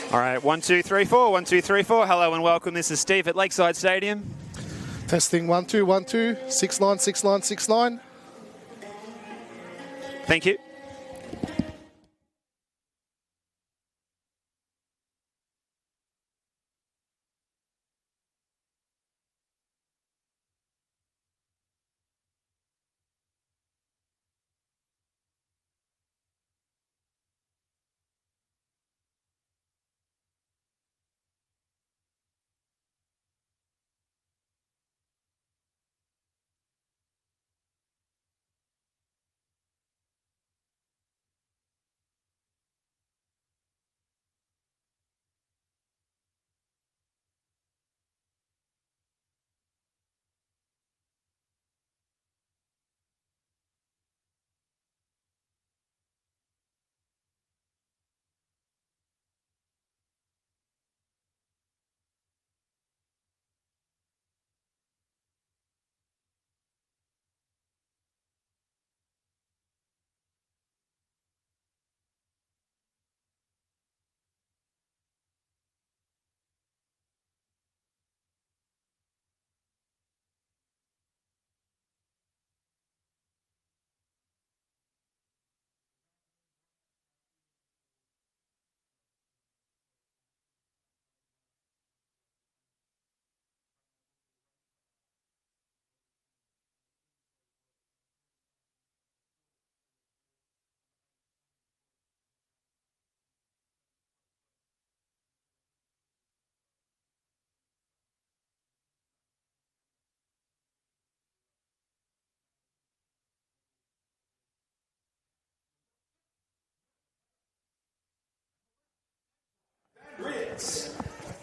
All right, 1, 2, 3, 4. 1, 2, 3, 4. Hello and welcome. This is Steve at Lakeside Stadium. Testing 1 2 1 2 69 69 69. Thank you.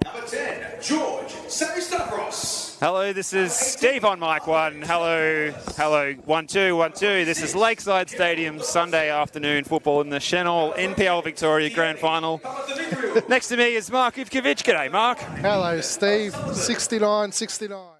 Number 10, George Stavros. Hello, this is Steve on mic 1. Hello, 1, 2, 1, 2. This is Lakeside Stadium, Sunday afternoon football in the Senol NPL Victoria Grand Final. Next to me is Mark Ivkovic. G'day, Mark. Hello, Steve. 69 69.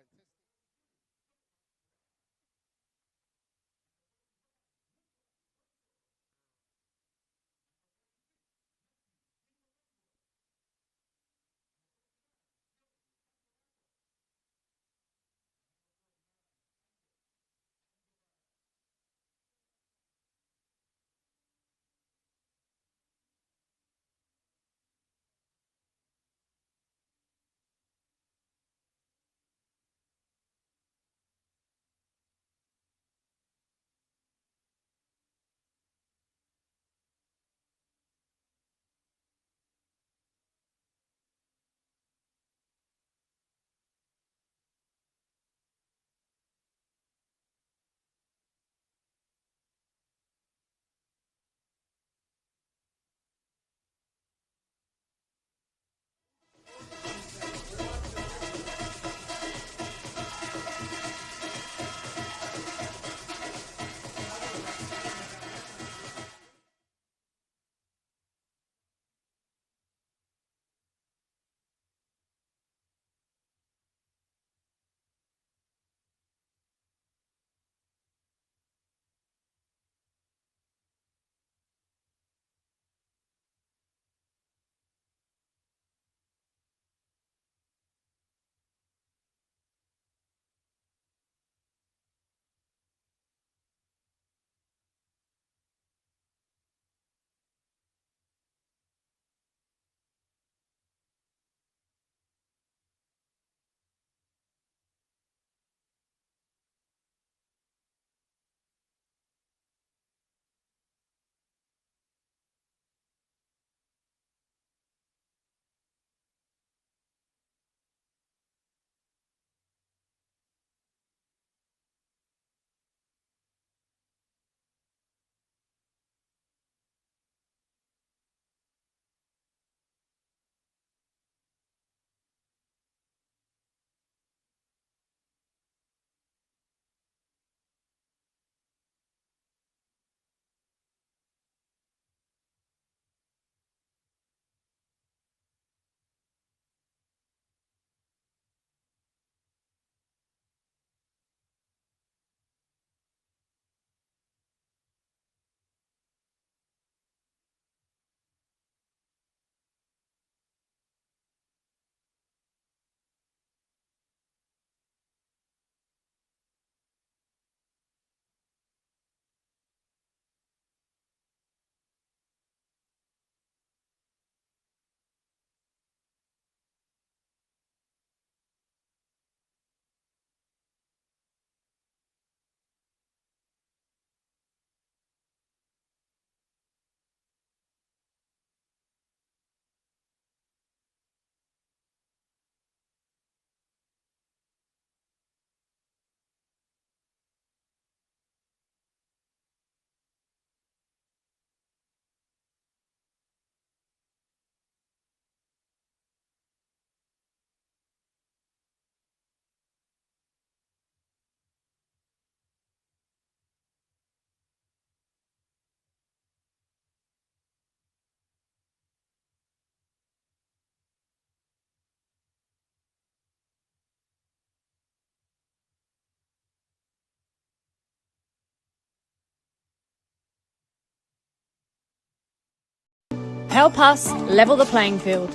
Help us level the playing field.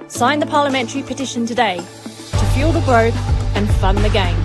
Sign the parliamentary petition today to fuel the growth and fund the game.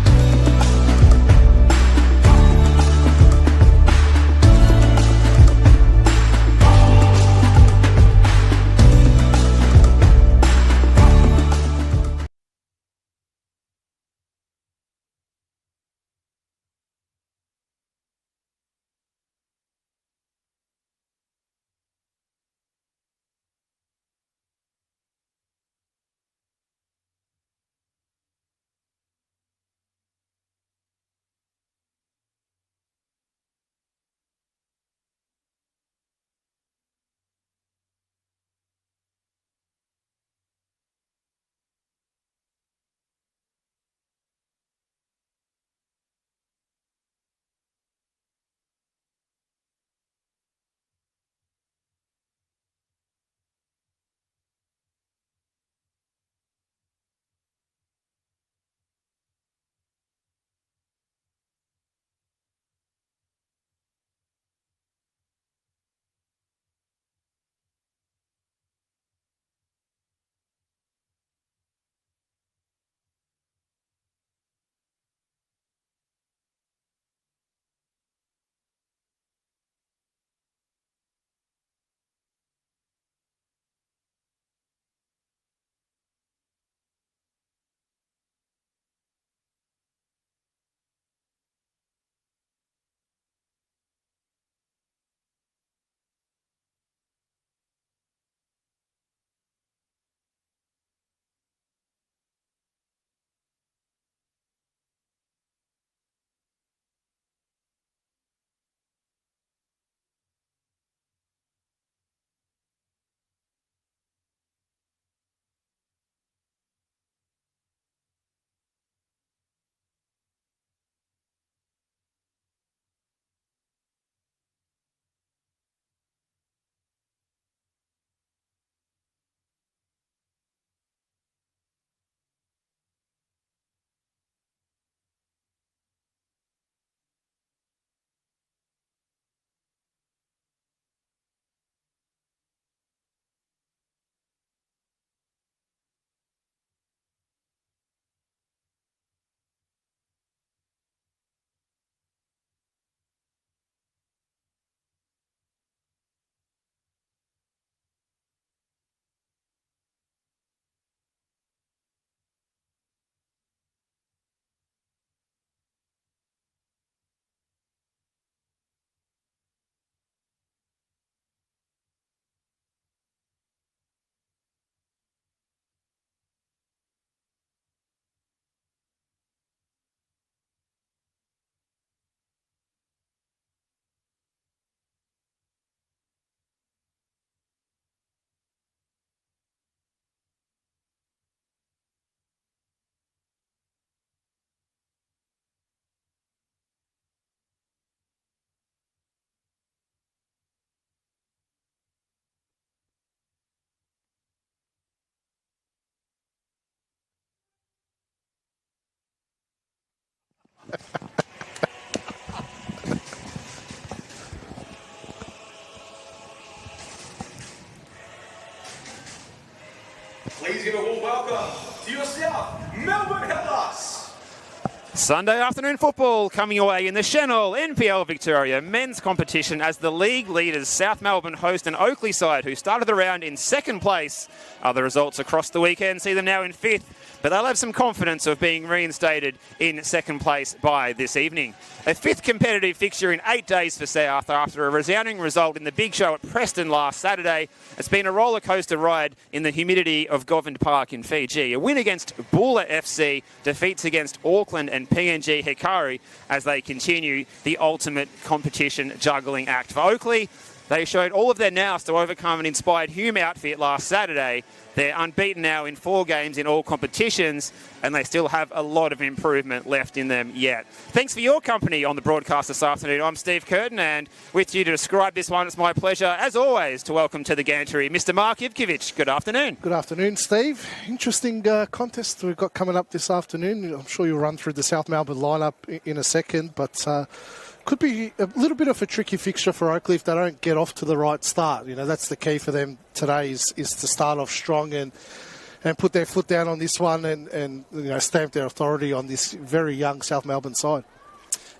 Please give a warm welcome to yourself, Melbourne Hellas. Sunday afternoon football coming your way in the Senol NPL Victoria men's competition as the league leaders South Melbourne host an Oakleigh side who started the round in second place. Other results across the weekend see them now in fifth, but they'll have some confidence of being reinstated in second place by this evening. A fifth competitive fixture in 8 days for South after a resounding result in the big show at Preston last Saturday. It's been a roller coaster ride in the humidity of Govind Park in Fiji. A win against Bulla FC, defeats against Auckland and PNG Hikari as they continue the ultimate competition juggling act. For Oakleigh, they showed all of their nous to overcome an inspired Hume outfit last Saturday. They're unbeaten now in 4 games in all competitions, and they still have a lot of improvement left in them yet. Thanks for your company on the broadcast this afternoon. I'm Steve Curtin, and with you to describe this one, it's my pleasure, as always, to welcome to the gantry Mr. Mark Ivkovic. Good afternoon. Good afternoon, Steve. Interesting contest we've got coming up this afternoon. I'm sure you'll run through the South Melbourne lineup in a second, but could be a little bit of a tricky fixture for Oakleigh if they don't get off to the right start. That's the key for them today is to start off strong and put their foot down on this one and stamp their authority on this very young South Melbourne side.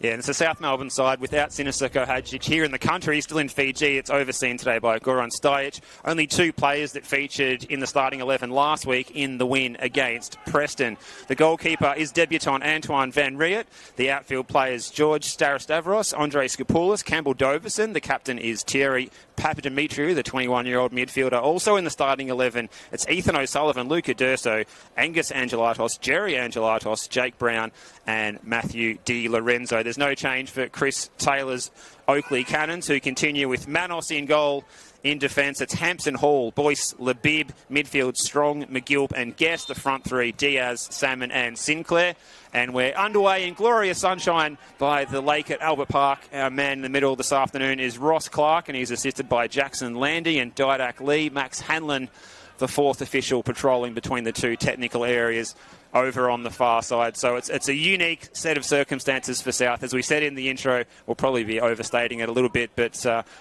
Yeah, and it's a South Melbourne side without Sinisuke Hadjic here in the country, still in Fiji. It's overseen today by Goran Stajic. Only 2 players that featured in the starting 11 last week in the win against Preston. The goalkeeper is debutant Antoine Van Riet. The outfield players George Starastavros, Andre Skopoulos, Campbell Doverson. The captain is Thierry Papadimitriou, the 21-year-old midfielder. Also in the starting 11, it's Ethan O'Sullivan, Luca D'Urso, Angus Angelatos, Jerry Angelatos, Jake Brown and Matthew Di Lorenzo. There's no change for Chris Taylor's Oakleigh Cannons, who continue with Manos in goal. In defence, it's Hampson, Hall, Boyce, Labib, midfield Strong, McGilp and Guest. The front 3, Diaz, Salmon and Sinclair. And we're underway in glorious sunshine by the lake at Albert Park. Our man in the middle this afternoon is Ross Clark, and he's assisted by Jackson Landy and Didac Lee. Max Hanlon, the 4th official, patrolling between the 2 technical areas over on the far side. So it's a unique set of circumstances for South. As we said in the intro, we'll probably be overstating it a little bit, but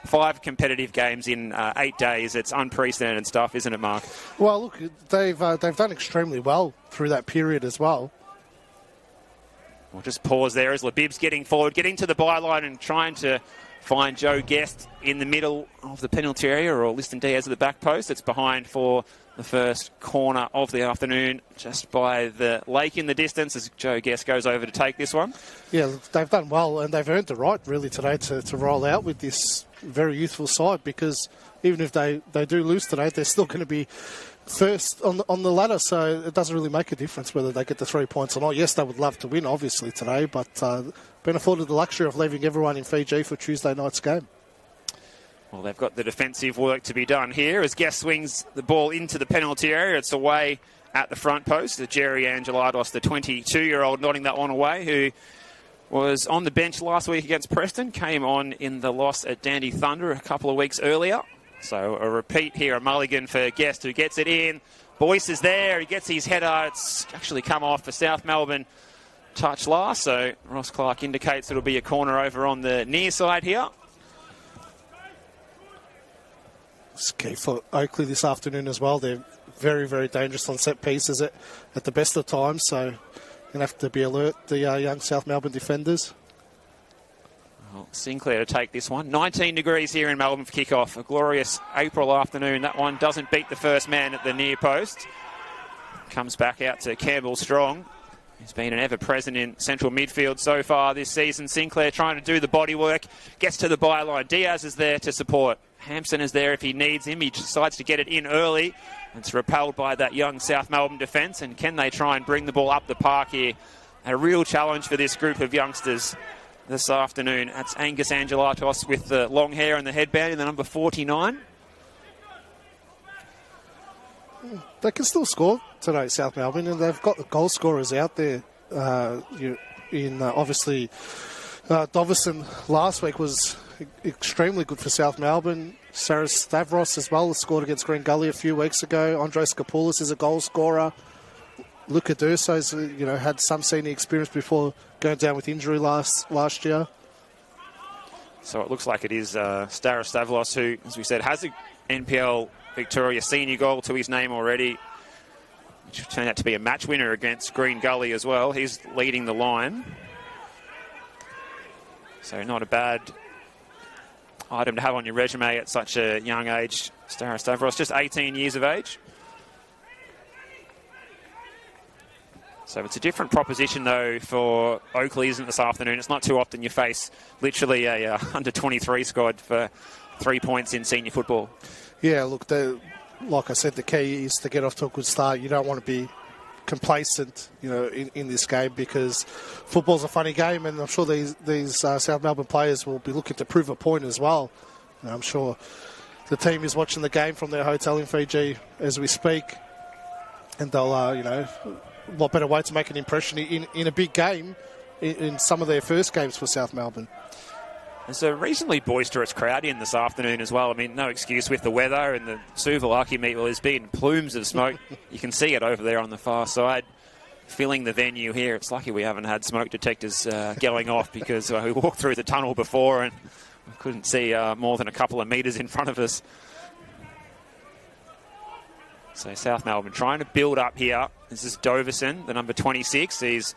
5 competitive games in 8 days. It's unprecedented stuff, isn't it, Mark? Well, look, they've done extremely well through that period as well. We'll just pause there as Labib's getting forward, getting to the byline and trying to find Joe Guest in the middle of the penalty area, or Liston Diaz at the back post. It's behind for the first corner of the afternoon, just by the lake in the distance as Joe Guest goes over to take this one. Yeah, they've done well, and they've earned the right really today to roll out with this very youthful side, because even if they do lose today, they're still going to be first on the ladder, so it doesn't really make a difference whether they get the 3 points or not. Yes, they would love to win, obviously, today, but been afforded the luxury of leaving everyone in Fiji for Tuesday night's game. Well, they've got the defensive work to be done here as Guest swings the ball into the penalty area. It's away at the front post. Jerry Angelatos, the 22-year-old, nodding that one away, who was on the bench last week against Preston, came on in the loss at Dandy Thunder a couple of weeks earlier. So a repeat here, a mulligan for Guest, who gets it in. Boyce is there. He gets his header. It's actually come off for South Melbourne. Touch last, so Ross Clark indicates it'll be a corner over on the near side here. It's key for Oakleigh this afternoon as well. They're very, very dangerous on set pieces at the best of times, so you're going to have to be alert, the young South Melbourne defenders. Well, Sinclair to take this one. 19 degrees here in Melbourne for kickoff. A glorious April afternoon. That one doesn't beat the first man at the near post. Comes back out to Campbell Strong. He's been an ever-present in central midfield so far this season. Sinclair trying to do the body work. Gets to the byline. Diaz is there to support. Hampson is there if he needs him. He decides to get it in early. It's repelled by that young South Melbourne defence. And can they try and bring the ball up the park here? A real challenge for this group of youngsters this afternoon. That's Angus Angelatos with the long hair and the headband in the number 49. They can still score today, South Melbourne, and they've got the goal scorers out there. Obviously, Doverson last week was extremely good for South Melbourne. Sarah Stavros as well scored against Green Gully a few weeks ago. Andre Skopoulos is a goal scorer. Luca D'Urso's had some senior experience before going down with injury last year. So it looks like it is Starastavlos, who, as we said, has a NPL Victoria senior goal to his name already, which turned out to be a match winner against Green Gully as well. He's leading the line. So not a bad item to have on your resume at such a young age. Starastavros, just 18 years of age. So it's a different proposition, though, for Oakleigh, isn't it, this afternoon? It's not too often you face literally a under-23 squad for 3 points in senior football. Yeah, look, like I said, the key is to get off to a good start. You don't want to be complacent, in this game, because football's a funny game, and I'm sure these South Melbourne players will be looking to prove a point as well. I'm sure the team is watching the game from their hotel in Fiji as we speak, and they'll, what better way to make an impression in a big game in some of their first games for South Melbourne. There's a reasonably boisterous crowd in this afternoon as well. I mean, no excuse with the weather, and the Suvalaki meet, well, there's been plumes of smoke. You can see it over there on the far side. filling the venue here. It's lucky we haven't had smoke detectors going off, because we walked through the tunnel before and we couldn't see more than a couple of metres in front of us. So South Melbourne trying to build up here. This is Doverson, the number 26. He's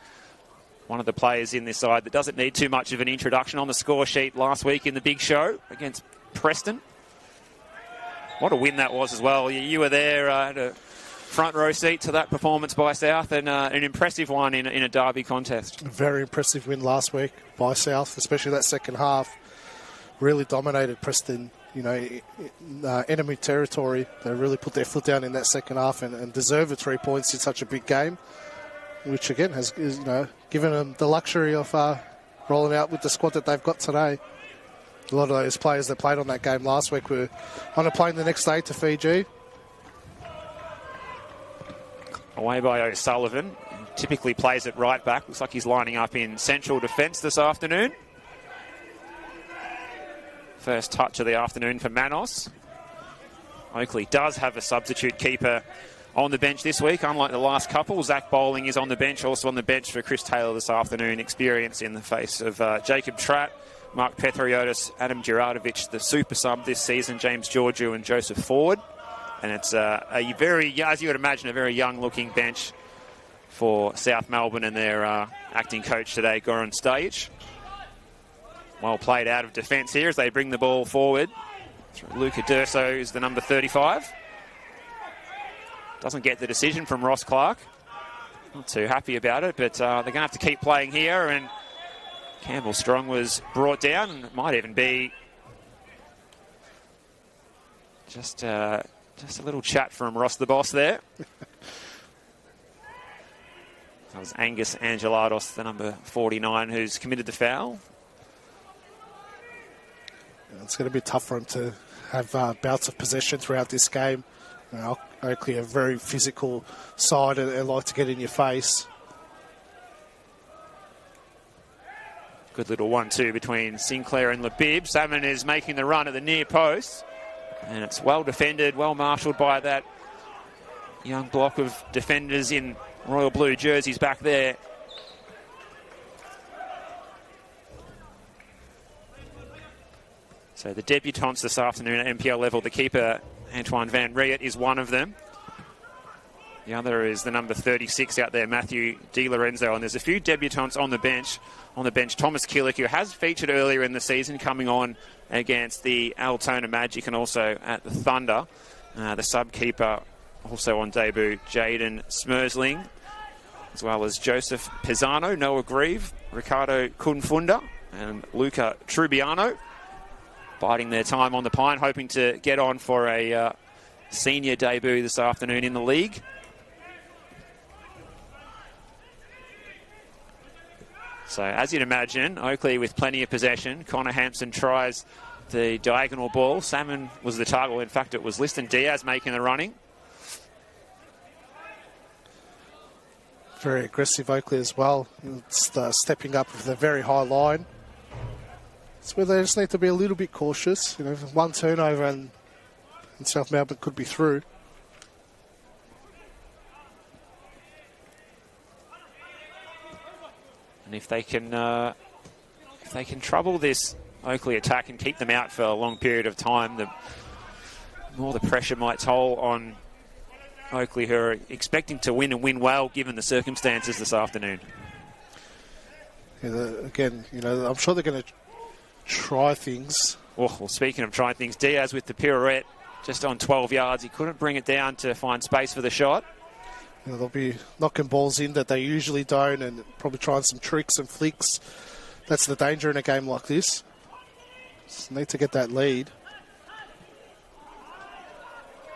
one of the players in this side that doesn't need too much of an introduction. On the score sheet last week in the big show against Preston. What a win that was as well. You were there, had a front row seat to that performance by South, and an impressive one in a derby contest. A very impressive win last week by South, especially that second half. Really dominated Preston, enemy territory. They really put their foot down in that second half and deserved the 3 points in such a big game, which again has given them the luxury of rolling out with the squad that they've got today. A lot of those players that played on that game last week were on a plane the next day to Fiji. Away by O'Sullivan. Typically plays at right back. Looks like he's lining up in central defence this afternoon. First touch of the afternoon for Manos. Oakleigh does have a substitute keeper on the bench this week, unlike the last couple. Zach Bowling is on the bench, also on the bench for Chris Taylor this afternoon. Experience in the face of Jacob Tratt, Mark Pethriotis, Adam Gerardovich, the super sub this season, James Georgiou and Joseph Ford. And it's a very, as you would imagine, a very young-looking bench for South Melbourne and their acting coach today, Goran Stajic. Well played out of defence here as they bring the ball forward. Luca Durso is the number 35. Doesn't get the decision from Ross Clark. Not too happy about it, but they're going to have to keep playing here. And Campbell Strong was brought down, and it might even be just a little chat from Ross the boss there. That was Angus Angelados, the number 49, who's committed the foul. It's going to be tough for him to have bouts of possession throughout this game. Oakleigh a very physical side and like to get in your face. Good little 1-2 between Sinclair and Labib. Salmon is making the run at the near post. And it's well defended, well marshalled by that young block of defenders in royal blue jerseys back there. So the debutants this afternoon at NPL level, the keeper, Antoine Van Riet, is one of them. The other is the number 36 out there, Matthew Di Lorenzo. And there's a few debutants on the bench. Thomas Killick, who has featured earlier in the season, coming on against the Altona Magic and also at the Thunder. The sub-keeper also on debut, Jaden Smersling, as well as Joseph Pisano, Noah Grieve, Ricardo Kunfunda, and Luca Trubiano. Biding their time on the pine, hoping to get on for a senior debut this afternoon in the league. So, as you'd imagine, Oakleigh with plenty of possession. Connor Hampson tries the diagonal ball. Salmon was the target. In fact, it was Liston Diaz making the running. Very aggressive Oakleigh as well. It's stepping up with a very high line. It's where they just need to be a little bit cautious. One turnover and South Melbourne could be through. And if they can trouble this Oakleigh attack and keep them out for a long period of time, the more the pressure might toll on Oakleigh, who are expecting to win and win well given the circumstances this afternoon. Yeah, again, I'm sure they're going to try things. Well, speaking of trying things, Diaz with the pirouette just on 12 yards. He couldn't bring it down to find space for the shot. They'll be knocking balls in that they usually don't and probably trying some tricks and flicks. That's the danger in a game like this. Just need to get that lead.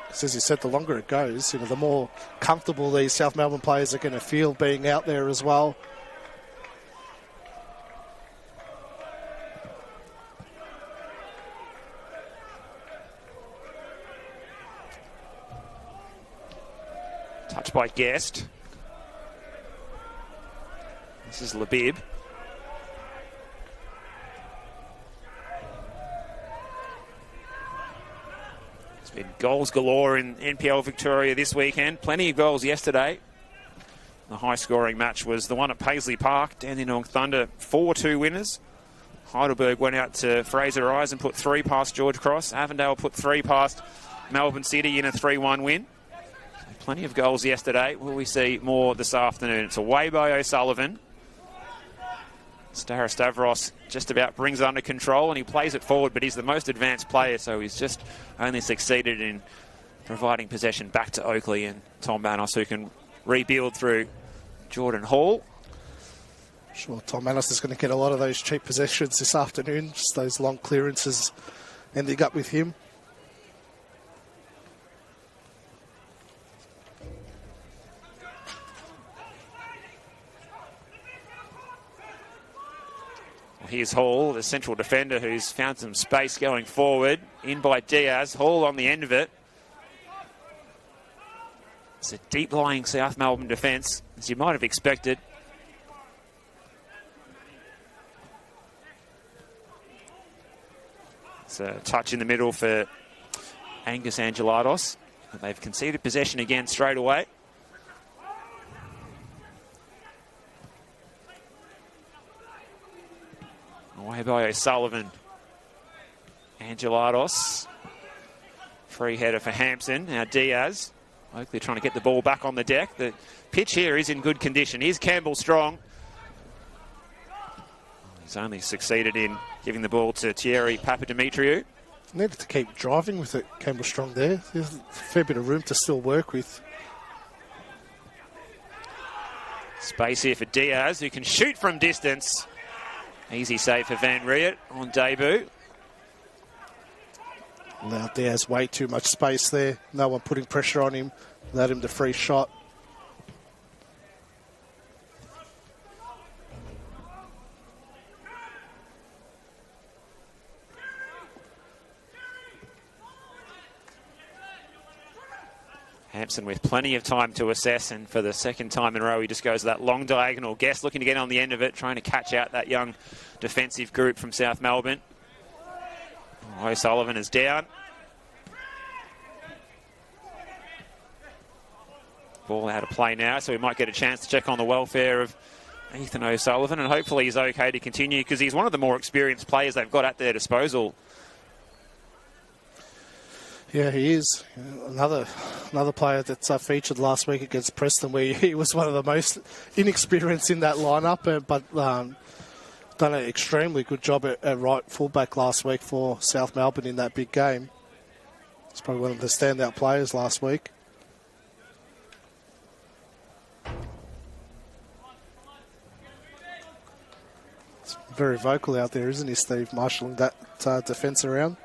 Because as you said, the longer it goes, the more comfortable these South Melbourne players are going to feel being out there as well. Touch by Guest. This is Labib. There's been goals galore in NPL Victoria this weekend. Plenty of goals yesterday. The high-scoring match was the one at Paisley Park. Dandenong Thunder 4-2 winners. Heidelberg went out to Fraser Eyes and put 3 past George Cross. Avondale put 3 past Melbourne City in a 3-1 win. So plenty of goals yesterday. Will we see more this afternoon? It's away by O'Sullivan. Stavros just about brings it under control and he plays it forward, but he's the most advanced player, so he's just only succeeded in providing possession back to Oakleigh and Tom Manos, who can rebuild through Jordan Hall. Sure, Tom Manos is going to get a lot of those cheap possessions this afternoon, just those long clearances ending up with him. Here's Hall, the central defender, who's found some space going forward. In by Diaz. Hall on the end of it. It's a deep-lying South Melbourne defence, as you might have expected. It's a touch in the middle for Angus Angelatos. They've conceded possession again straight away. Away by O'Sullivan. Angelatos. Free header for Hampson. Now Diaz. Oakleigh trying to get the ball back on the deck. The pitch here is in good condition. Here's Campbell Strong. He's only succeeded in giving the ball to Thierry Papadimitriou. Needed to keep driving with it, Campbell Strong there. There's a fair bit of room to still work with. Space here for Diaz, who can shoot from distance. Easy save for Van Riet on debut. Allowed Diaz way too much space there. No one putting pressure on him. Allowed him the free shot. Hampson with plenty of time to assess, and for the second time in a row he just goes to that long diagonal. Guest looking to get on the end of it, trying to catch out that young defensive group from South Melbourne. O'Sullivan is down. Ball out of play now, so we might get a chance to check on the welfare of Ethan O'Sullivan, and hopefully he's okay to continue, because he's one of the more experienced players they've got at their disposal. Yeah, he is. Another player that featured last week against Preston, where he was one of the most inexperienced in that lineup, but done an extremely good job at right fullback last week for South Melbourne in that big game. He's probably one of the standout players last week. It's very vocal out there, isn't he, Steve, marshalling that defence around?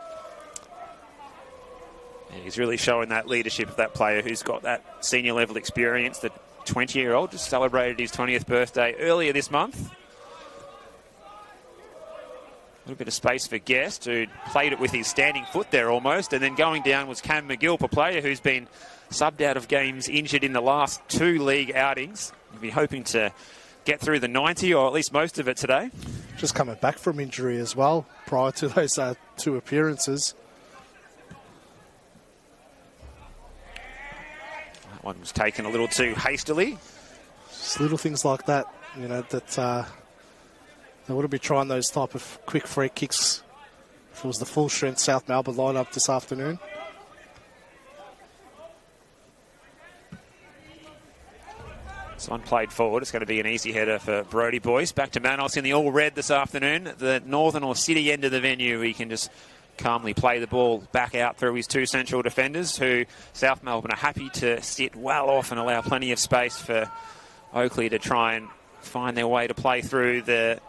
Yeah, he's really showing that leadership of that player who's got that senior level experience. The 20-year-old just celebrated his 20th birthday earlier this month. A little bit of space for Guest, who played it with his standing foot there almost, and then going down was Cam McGill, a player who's been subbed out of games injured in the last 2 league outings. He'll be hoping to get through the 90, or at least most of it today. Just coming back from injury as well, prior to those 2 appearances. That one was taken a little too hastily. Just little things like that, you know, that they would have been trying those type of quick free kicks if it was the full-strength South Melbourne lineup this afternoon. This one played forward. It's going to be an easy header for Brodie Boyce. Back to Manos in the all-red this afternoon. The northern or city end of the venue, he can just calmly play the ball back out through his 2 central defenders, who South Melbourne are happy to sit well off and allow plenty of space for Oakleigh to try and find their way to play through the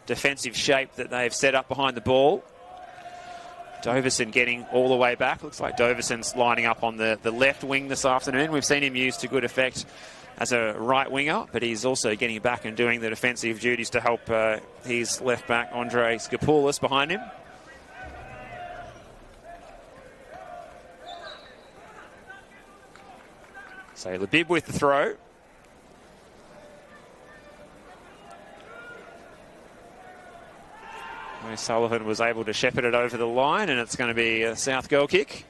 defensive shape that they've set up behind the ball. Doverson getting all the way back. Looks like Doverson's lining up on the left wing this afternoon. We've seen him used to good effect as a right winger, but he's also getting back and doing the defensive duties to help his left back, Andre Skopoulos, behind him. So Labib with the throw. O'Sullivan was able to shepherd it over the line, and it's going to be a South goal kick.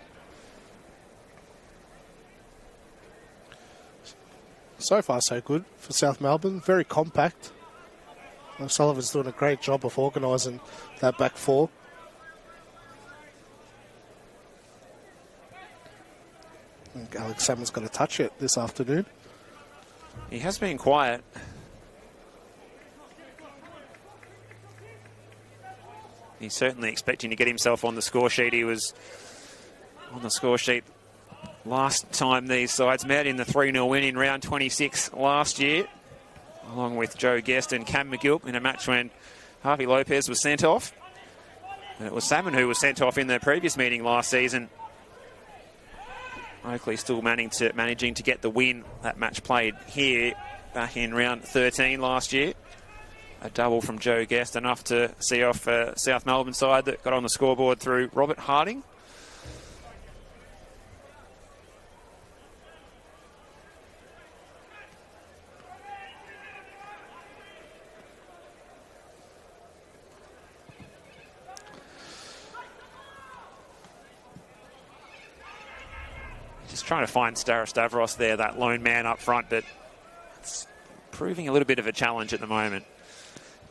So far, so good for South Melbourne. Very compact. Sullivan's doing a great job of organising that back four. I think Alex Salmon's got to touch it this afternoon. He has been quiet. He's certainly expecting to get himself on the score sheet. He was on the score sheet last time these sides met in the 3-0 win in round 26 last year, along with Joe Guest and Cam McGill in a match when Harvey Lopez was sent off. And it was Salmon who was sent off in the previous meeting last season. Oakleigh still managing to get the win. That match played here back in round 13 last year. A double from Joe Guest, enough to see off South Melbourne side that got on the scoreboard through Robert Harding. Just trying to find Stavros there, that lone man up front, but it's proving a little bit of a challenge at the moment.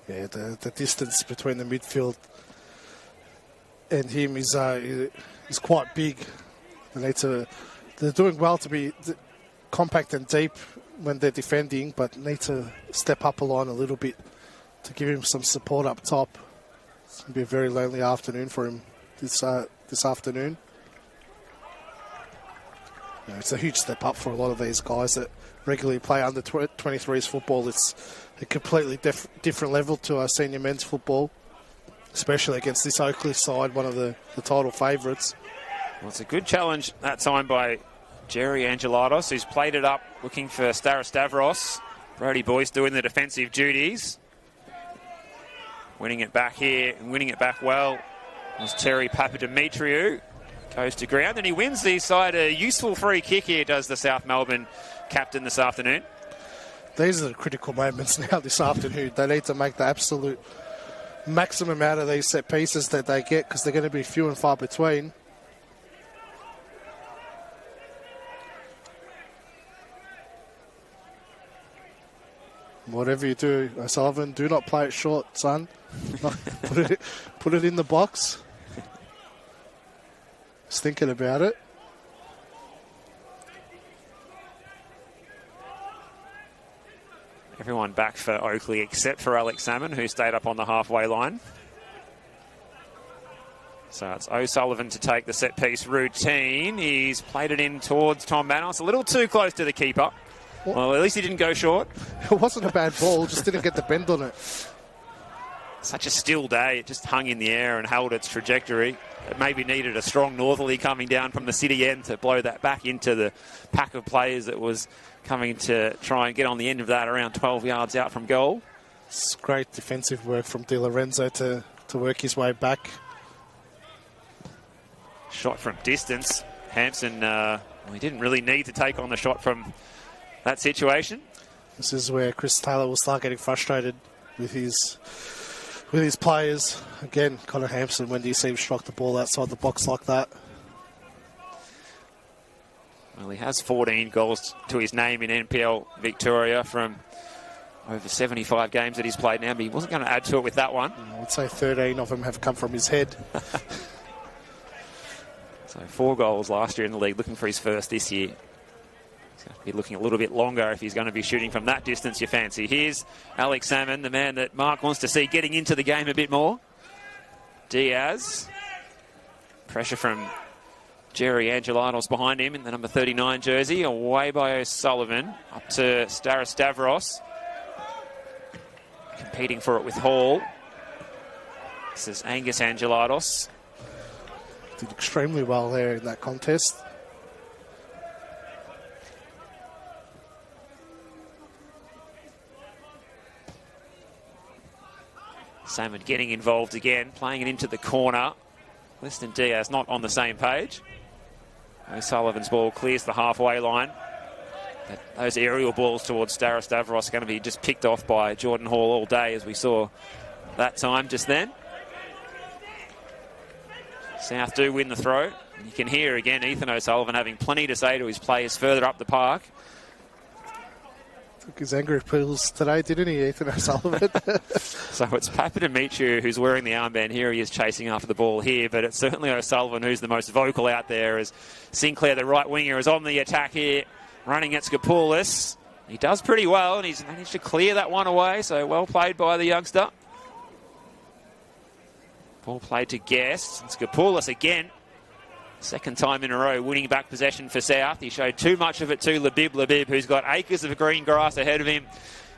Yeah, the distance between the midfield and him is quite big. They're doing well to be compact and deep when they're defending, but need to step up a line a little bit to give him some support up top. It's going to be a very lonely afternoon for him this afternoon. You know, it's a huge step up for a lot of these guys that regularly play under 23s football. It's a completely different level to our senior men's football, especially against this Oakleigh side, one of the title favourites. Well, it's a good challenge that time by Jerry Angelatos, who's played it up looking for Stavros. Brody Boyce doing the defensive duties. Winning it back here and winning it back well was Terry Papadimitriou. Goes to ground and he wins the side a useful free kick here, does the South Melbourne captain this afternoon. These are the critical moments now this afternoon. They need to make the absolute maximum out of these set pieces that they get, because they're going to be few and far between. Whatever you do, O'Sullivan, do not play it short, son. Put it in the box. Just thinking about it. Everyone back for Oakleigh except for Alex Salmon, who stayed up on the halfway line. So it's O'Sullivan to take the set-piece routine. He's played it in towards Tom Manos. A little too close to the keeper. Well, at least he didn't go short. It wasn't a bad ball, just didn't get the bend on it. Such a still day. It just hung in the air and held its trajectory. It maybe needed a strong northerly coming down from the city end to blow that back into the pack of players that was coming to try and get on the end of that around 12 yards out from goal. It's great defensive work from Di Lorenzo to work his way back. Shot from distance. Hampson, he didn't really need to take on the shot from that situation. This is where Chris Taylor will start getting frustrated with his players. Again, Connor Hampson, when do you see him strike the ball outside the box like that? Well, he has 14 goals to his name in NPL Victoria from over 75 games that he's played now, but he wasn't going to add to it with that one. I would say 13 of them have come from his head. So 4 goals last year in the league, looking for his first this year. He's going to be looking a little bit longer if he's going to be shooting from that distance you fancy. Here's Alex Salmon, the man that Mark wants to see getting into the game a bit more. Diaz. Pressure from Jerry Angelatos behind him in the number 39 jersey. Away by O'Sullivan. Up to Stavros. Competing for it with Hall. This is Angus Angelatos. Did extremely well there in that contest. Salmon getting involved again, playing it into the corner. Liston Diaz not on the same page. O'Sullivan's ball clears the halfway line. Those aerial balls towards Stavros are going to be just picked off by Jordan Hall all day, as we saw that time just then. South do win the throw. You can hear again Ethan O'Sullivan having plenty to say to his players further up the park. Took his angry pills today, didn't he, Ethan O'Sullivan? So it's Papadimitriou who's wearing the armband here. He is chasing after the ball here, but it's certainly O'Sullivan who's the most vocal out there, as Sinclair, the right winger, is on the attack here, running at Skopoulos. He does pretty well, and he's managed to clear that one away, so well played by the youngster. Ball played to Guest, and Skopoulos again. Second time in a row winning back possession for South. He showed too much of it to Labib, who's got acres of green grass ahead of him.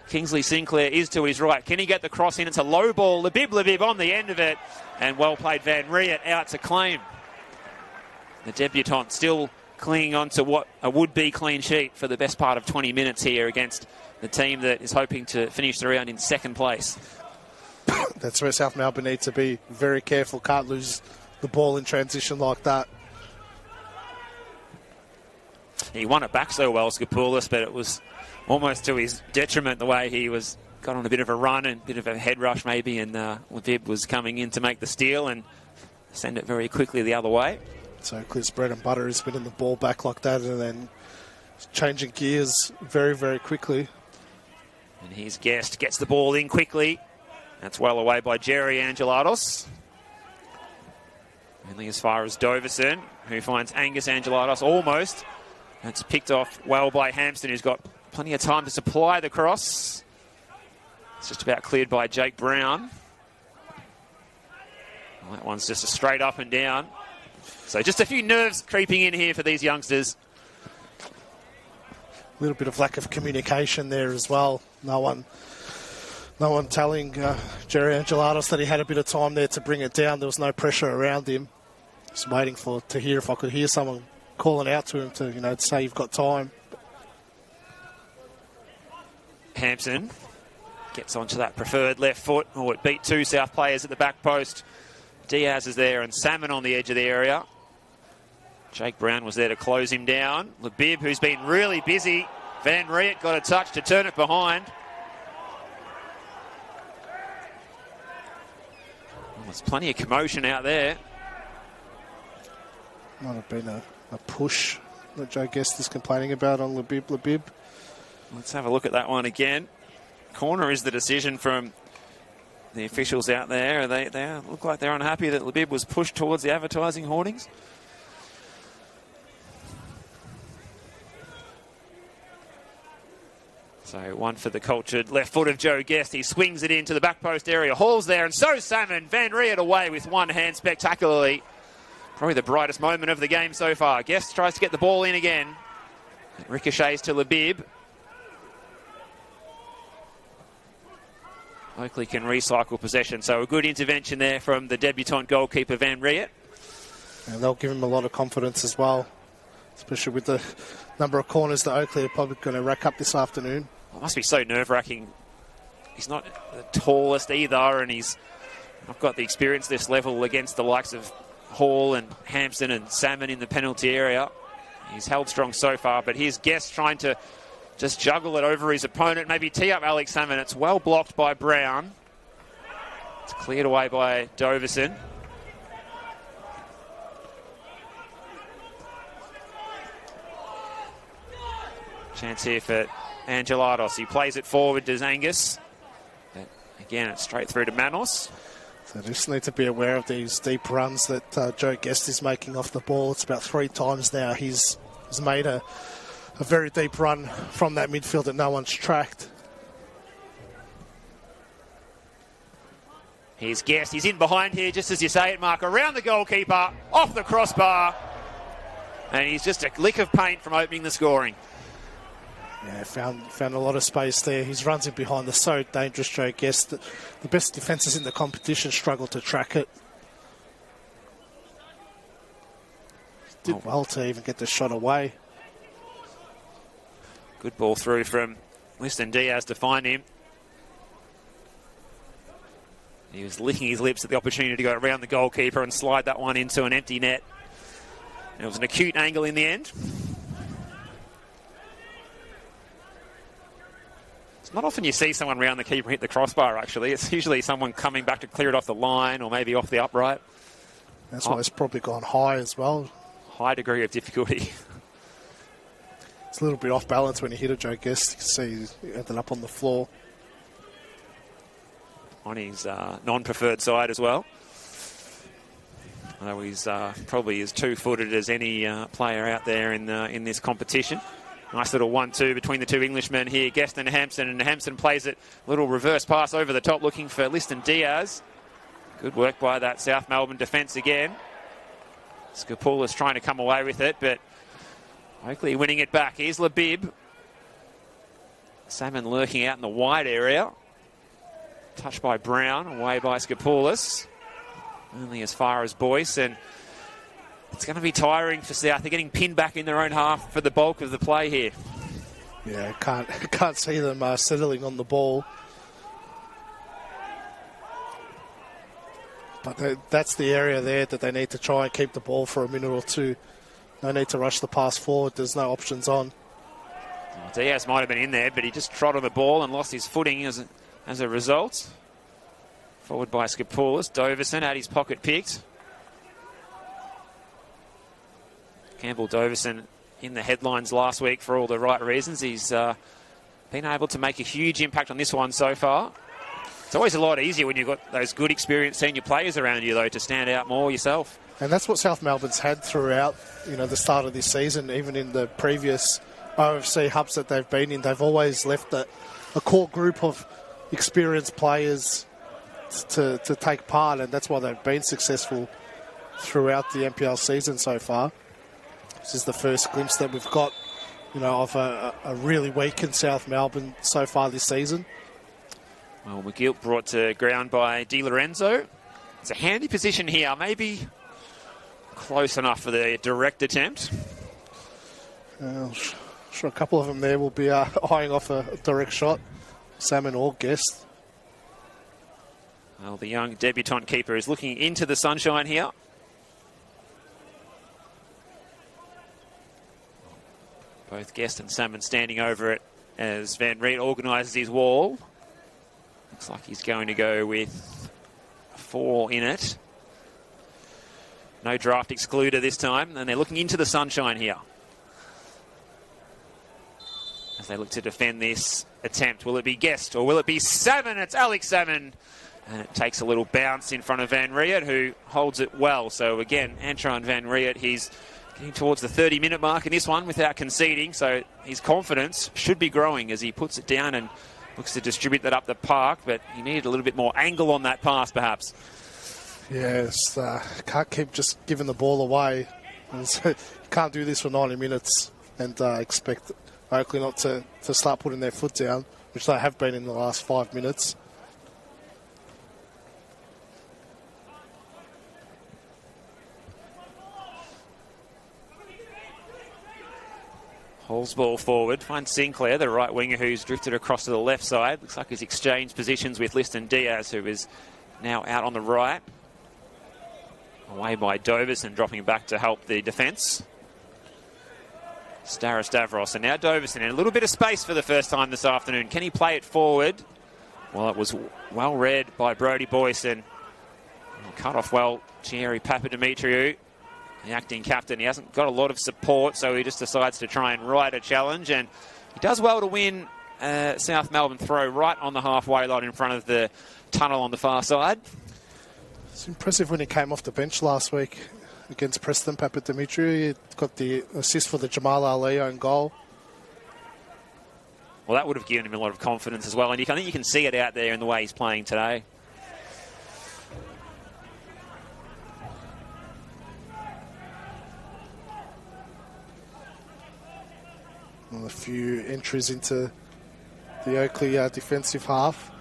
Kingsley Sinclair is to his right. Can he get the cross in? It's a low ball. Labib on the end of it. And well played Van Riet out to claim. The debutant still clinging on to what a would-be clean sheet for the best part of 20 minutes here against the team that is hoping to finish the round in second place. That's where South Melbourne need to be very careful. Can't lose the ball in transition like that. He won it back so well, Skopoulos, but it was almost to his detriment the way he got on a bit of a run and a bit of a head rush maybe, and Labib was coming in to make the steal and send it very quickly the other way. So Cliff's bread and butter is winning the ball back like that and then changing gears very, very quickly. And his Guest gets the ball in quickly. That's well away by Jerry Angelatos. Only as far as Doverson, who finds Angus Angelatos almost. That's picked off well by Hampston, who's got plenty of time to supply the cross. It's just about cleared by Jake Brown. Well, that one's just a straight up and down. So just a few nerves creeping in here for these youngsters. A little bit of lack of communication there as well. No one telling Jerry Angelatos that he had a bit of time there to bring it down. There was no pressure around him. Just waiting to hear if I could hear someone calling out to him to say you've got time. Hampson gets onto that preferred left foot. Oh, it beat two South players at the back post. Diaz is there and Salmon on the edge of the area. Jake Brown was there to close him down. Labib, who's been really busy. Van Riet got a touch to turn it behind. Well, there's plenty of commotion out there. Might have been a push that Joe Guest is complaining about on Labib. Let's have a look at that one again. Corner is the decision from the officials out there. They look like they're unhappy that Labib was pushed towards the advertising hoardings. So one for the cultured left foot of Joe Guest. He swings it into the back post area. Hall's there, and so Salmon. Van Riet away with one hand spectacularly. Probably the brightest moment of the game so far. Guest tries to get the ball in again. It ricochets to Labib. Oakleigh can recycle possession, so a good intervention there from the debutant goalkeeper Van Riet. And they'll give him a lot of confidence as well, especially with the number of corners that Oakleigh are probably going to rack up this afternoon. It must be so nerve-wracking. He's not the tallest either, and he's not got the experience this level against the likes of Hall and Hampson and Salmon in the penalty area. He's held strong so far, but here's Guest trying to just juggle it over his opponent, maybe tee up Alex Salmon. It's well blocked by Brown. It's cleared away by Doverson. Chance here for Angelatos. He plays it forward to Angus. But again, it's straight through to Manos. So they just need to be aware of these deep runs that Joe Guest is making off the ball. It's about 3 times now he's made a very deep run from that midfield that no one's tracked. Here's Guest. He's in behind here, just as you say it, Mark. Around the goalkeeper, off the crossbar. And he's just a lick of paint from opening the scoring. Yeah, found a lot of space there. His runs in behind are so dangerous, Joe Guest. The best defences in the competition struggle to track it. Did well to even get the shot away. Good ball through from Liston Diaz to find him. He was licking his lips at the opportunity to go around the goalkeeper and slide that one into an empty net. And it was an acute angle in the end. It's not often you see someone round the keeper hit the crossbar, actually. It's usually someone coming back to clear it off the line or maybe off the upright. That's why it's probably gone high as well. High degree of difficulty. It's a little bit off balance when he hit it, Joe Guest. You can see he ended up on the floor. On his non-preferred side as well. Although he's probably as two-footed as any player out there in this competition. Nice little 1-2 between the two Englishmen here, Guest and Hampson. And Hampson plays it, little reverse pass over the top, looking for Liston Diaz. Good work by that South Melbourne defence again. Skopoulos trying to come away with it, but Oakleigh winning it back. Here's Labib. Salmon lurking out in the wide area. Touched by Brown, away by Skopoulos. Only as far as Boyce, and it's going to be tiring for South. They're getting pinned back in their own half for the bulk of the play here. Yeah, can't see them settling on the ball. But that's the area there that they need to try and keep the ball for a minute or two. No need to rush the pass forward. There's no options on. Diaz might have been in there, but he just trod on the ball and lost his footing as a result. Forward by Skopoulos. Doverson had his pocket picked. Campbell Doverson in the headlines last week for all the right reasons. He's been able to make a huge impact on this one so far. It's always a lot easier when you've got those good, experienced senior players around you, though, to stand out more yourself. And that's what South Melbourne's had throughout, the start of this season. Even in the previous OFC hubs that they've been in, they've always left a core group of experienced players to take part, and that's why they've been successful throughout the NPL season so far. This is the first glimpse that we've got, of a really weakened South Melbourne so far this season. Well, McGilt brought to ground by Di Lorenzo. It's a handy position here, maybe close enough for the direct attempt. Sure, a couple of them there will be eyeing off a direct shot, Salmon or Guest. Well, the young debutant keeper is looking into the sunshine here. Both Guest and Salmon standing over it as Van Riet organises his wall. Looks like he's going to go with 4 in it. No draft excluder this time, and they're looking into the sunshine here as they look to defend this attempt. Will it be Guest or will it be Salmon? It's Alex Salmon. And it takes a little bounce in front of Van Riet, who holds it well. So again, Antron Van Riet, he's getting towards the 30-minute mark in this one without conceding. So his confidence should be growing as he puts it down and looks to distribute that up the park. But he needed a little bit more angle on that pass, perhaps. Yes, can't keep just giving the ball away. You can't do this for 90 minutes and expect Oakleigh not to start putting their foot down, which they have been in the last 5 minutes. Hall's ball forward, finds Sinclair, the right winger, who's drifted across to the left side. Looks like he's exchanged positions with Liston Diaz, who is now out on the right. Away by Doverson, dropping back to help the defence. Stavros, and now Doverson in a little bit of space for the first time this afternoon. Can he play it forward? Well, it was well read by Brodie Boyce, and cut off well Thierry Papadimitriou, the acting captain. He hasn't got a lot of support, so he just decides to try and ride a challenge, and he does well to win South Melbourne throw right on the halfway line in front of the tunnel on the far side. It's impressive when he came off the bench last week against Preston Papadimitriou. He got the assist for the Jamal Ali own goal. Well, that would have given him a lot of confidence as well, and I think you can see it out there in the way he's playing today. Well, a few entries into the Oakleigh defensive half.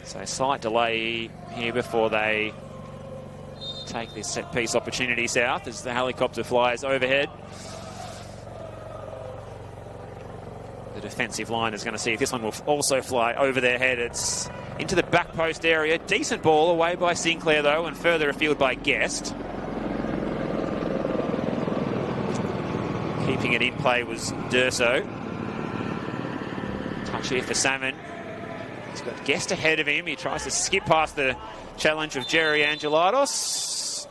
So a slight delay here before they take this set-piece opportunity south as the helicopter flies overhead. The defensive line is going to see if this one will also fly over their head. It's into the back post area. Decent ball away by Sinclair, though, and further afield by Guest. Keeping it in play was Durso. Touch here for Salmon. He's got Guest ahead of him. He tries to skip past the challenge of Jerry Angelatos.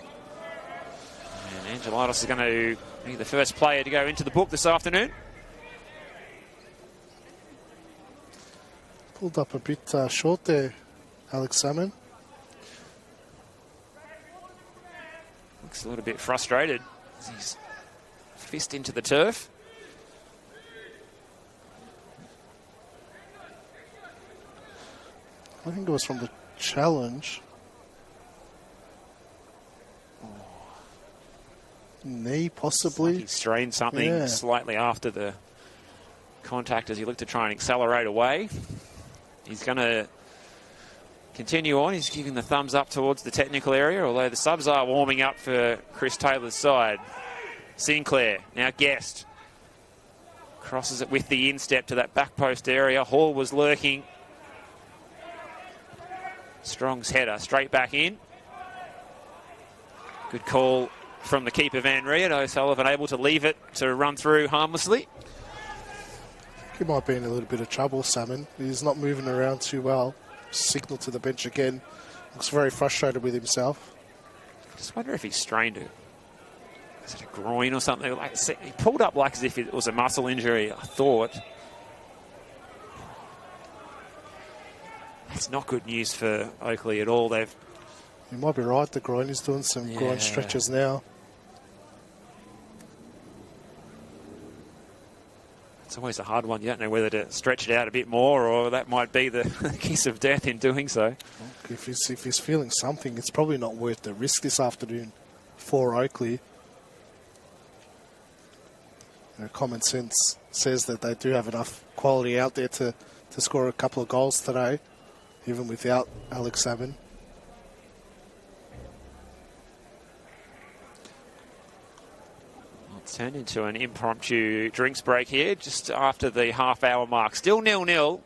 And Angelatos is going to be the first player to go into the book this afternoon. Pulled up a bit short there, Alex Salmon. Looks a little bit frustrated as he's fist into the turf. I think it was from the challenge. Knee, possibly. Like he strained something slightly after the contact as he looked to try and accelerate away. He's going to continue on. He's giving the thumbs up towards the technical area, although the subs are warming up for Chris Taylor's side. Sinclair, now Guest. Crosses it with the instep to that back post area. Hall was lurking. Strong's header straight back in. Good call from the keeper Van Riet. O'Sullivan able to leave it to run through harmlessly. He might be in a little bit of trouble, Salmon. He's not moving around too well. Signal to the bench again. Looks very frustrated with himself. I just wonder if he strained it. Is it a groin or something? Like, he pulled up like as if it was a muscle injury, I thought. That's not good news for Oakleigh at all. You might be right, the groin is doing some groin stretches now. It's always a hard one. You don't know whether to stretch it out a bit more or that might be the kiss of death in doing so. If he's feeling something, it's probably not worth the risk this afternoon for Oakleigh. Common sense says that they do have enough quality out there to score a couple of goals today, even without Alex Salmon. It's turned into an impromptu drinks break here just after the half-hour mark. Still 0-0.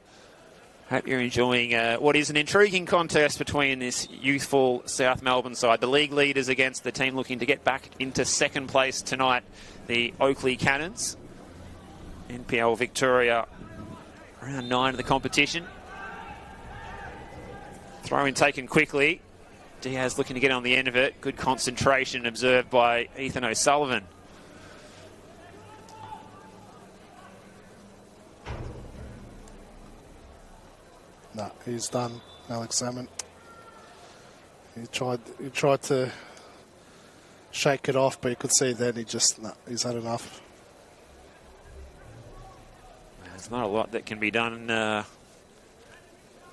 Hope you're enjoying what is an intriguing contest between this youthful South Melbourne side. The league leaders against the team looking to get back into second place tonight, the Oakleigh Cannons. NPL Victoria, round 9 of the competition. Throw-in taken quickly. Diaz looking to get on the end of it. Good concentration observed by Ethan O'Sullivan. No, he's done, Alex Salmon. He tried to shake it off, but you could see then he's had enough. There's not a lot that can be done with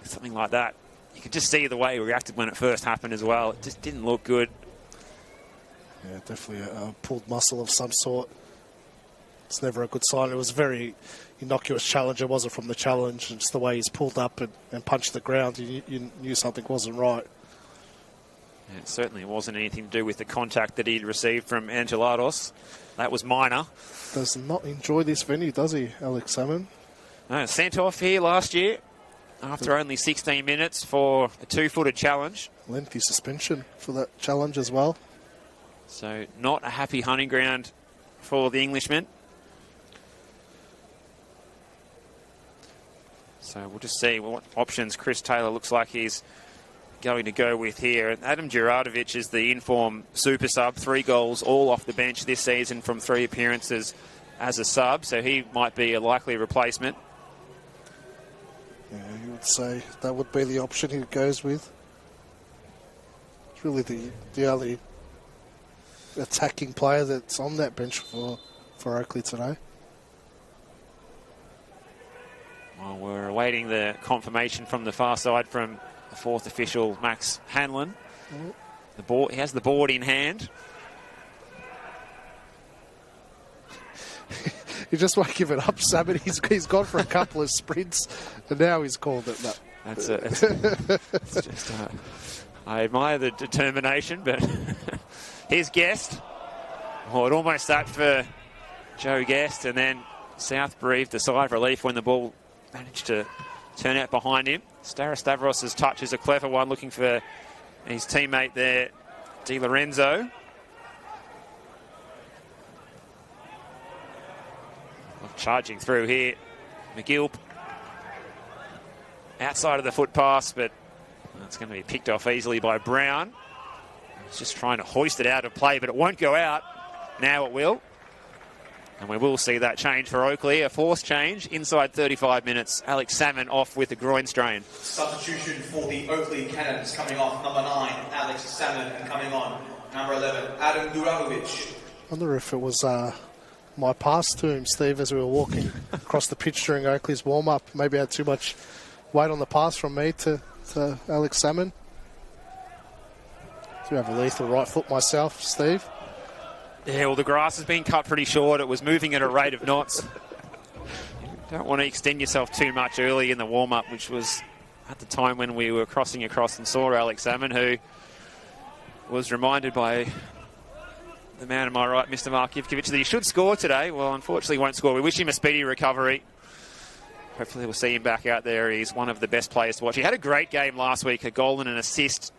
something like that. You could just see the way he reacted when it first happened as well. It just didn't look good. Yeah, definitely a pulled muscle of some sort. It's never a good sign. It was a very innocuous challenge. It wasn't from the challenge. It's the way he's pulled up and punched the ground. You knew something wasn't right. Yeah, it certainly wasn't anything to do with the contact that he'd received from Angelatos. That was minor. Does not enjoy this venue, does he, Alex Salmon? No, sent off here last year after only 16 minutes for a two-footed challenge. Lengthy suspension for that challenge as well. So not a happy hunting ground for the Englishman. So we'll just see what options Chris Taylor looks like he's going to go with here. Adam Djuradovic is the in-form super sub, 3 goals, all off the bench this season from 3 appearances as a sub, so he might be a likely replacement. Yeah, you would say that would be the option he goes with. It's really the only attacking player that's on that bench for Oakleigh today. Well, we're awaiting the confirmation from the far side from the 4th official, Max Hanlon. The board, he has the board in hand. You just won't give it up, Sam. He's gone for a couple of sprints, and now he's called it. No. That's it's just, I admire the determination, but here's Guest. Oh, it almost that for Joe Guest, and then South breathed a sigh of relief when the ball managed to turn out behind him. Stavros' touch is a clever one, looking for his teammate there, Di Lorenzo. Charging through here, McGill. outside of the foot pass, but it's going to be picked off easily by Brown. He's just trying to hoist it out of play, but it won't go out. Now it will. And we will see that change for Oakleigh, a forced change inside 35 minutes. Alex Salmon off with a groin strain. Substitution for the Oakleigh Cannons coming off. Number 9, Alex Salmon, and coming on, number 11, Adam Durakovic. I wonder if it was my pass to him, Steve, as we were walking across the pitch during Oakleigh's warm-up. Maybe I had too much weight on the pass from me to Alex Salmon. Do have a lethal right foot myself, Steve. Yeah, well, the grass has been cut pretty short. It was moving at a rate of knots. You don't want to extend yourself too much early in the warm-up, which was at the time when we were crossing across and saw Alex Salmon, who was reminded by the man on my right, Mr. Mark Ivkovic, that he should score today. Well, unfortunately, won't score. We wish him a speedy recovery. Hopefully, we'll see him back out there. He's one of the best players to watch. He had a great game last week, a goal and an assist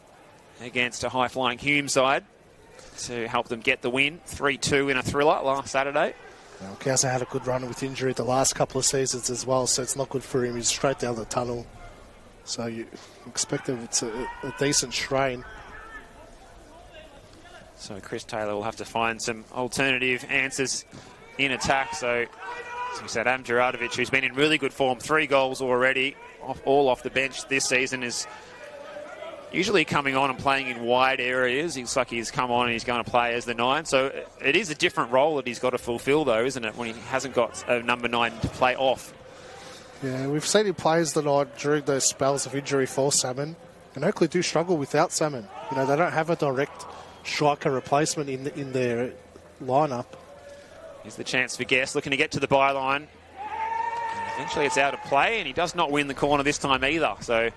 against a high-flying Hume side to help them get the win. 3-2 in a thriller last Saturday. Well, Gazza had a good run with injury the last couple of seasons as well, so it's not good for him. He's straight down the tunnel. So you expect it's a decent strain. So Chris Taylor will have to find some alternative answers in attack. So, as we said, Adam Durakovic, who's been in really good form, 3 goals already, all off the bench this season, is usually coming on and playing in wide areas. It looks like he's come on and he's going to play as the 9. So it is a different role that he's got to fulfil, though, isn't it, when he hasn't got a number 9 to play off. Yeah, we've seen him play as the 9 during those spells of injury for Salmon. And Oakleigh do struggle without Salmon. You know, they don't have a direct striker replacement in their lineup. Here's the chance for Guest, looking to get to the byline. And eventually it's out of play, and he does not win the corner this time either. So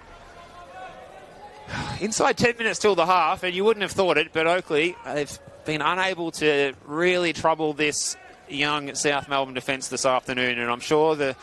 inside 10 minutes till the half, and you wouldn't have thought it, but Oakleigh, they've been unable to really trouble this young South Melbourne defence this afternoon. And I'm sure the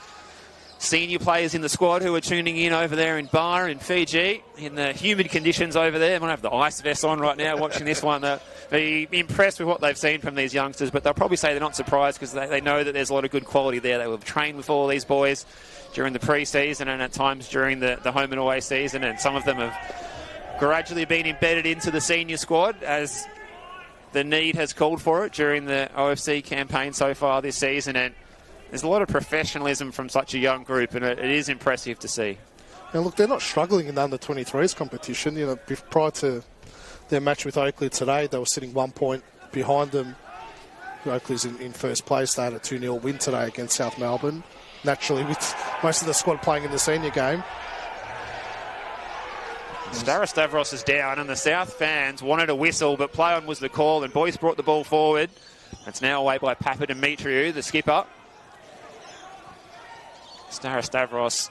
senior players in the squad who are tuning in over there in Bar in Fiji, in the humid conditions over there, might have the ice vest on right now watching this one. They'll be impressed with what they've seen from these youngsters, but they'll probably say they're not surprised because they know that there's a lot of good quality there. They will have trained with all these boys during the pre-season and at times during the home and away season, and some of them have gradually been embedded into the senior squad as the need has called for it during the OFC campaign so far this season. And there's a lot of professionalism from such a young group, and it is impressive to see. Now, look, they're not struggling in the under-23s competition. You know, prior to their match with Oakleigh today, they were sitting 1 point behind them. Oakleigh's in first place. They had a 2-0 win today against South Melbourne. Naturally, with most of the squad playing in the senior game. Stavros is down, and the South fans wanted a whistle, but play on was the call, and Boyce brought the ball forward. It's now away by Papa Dimitriou, the skipper. Stavros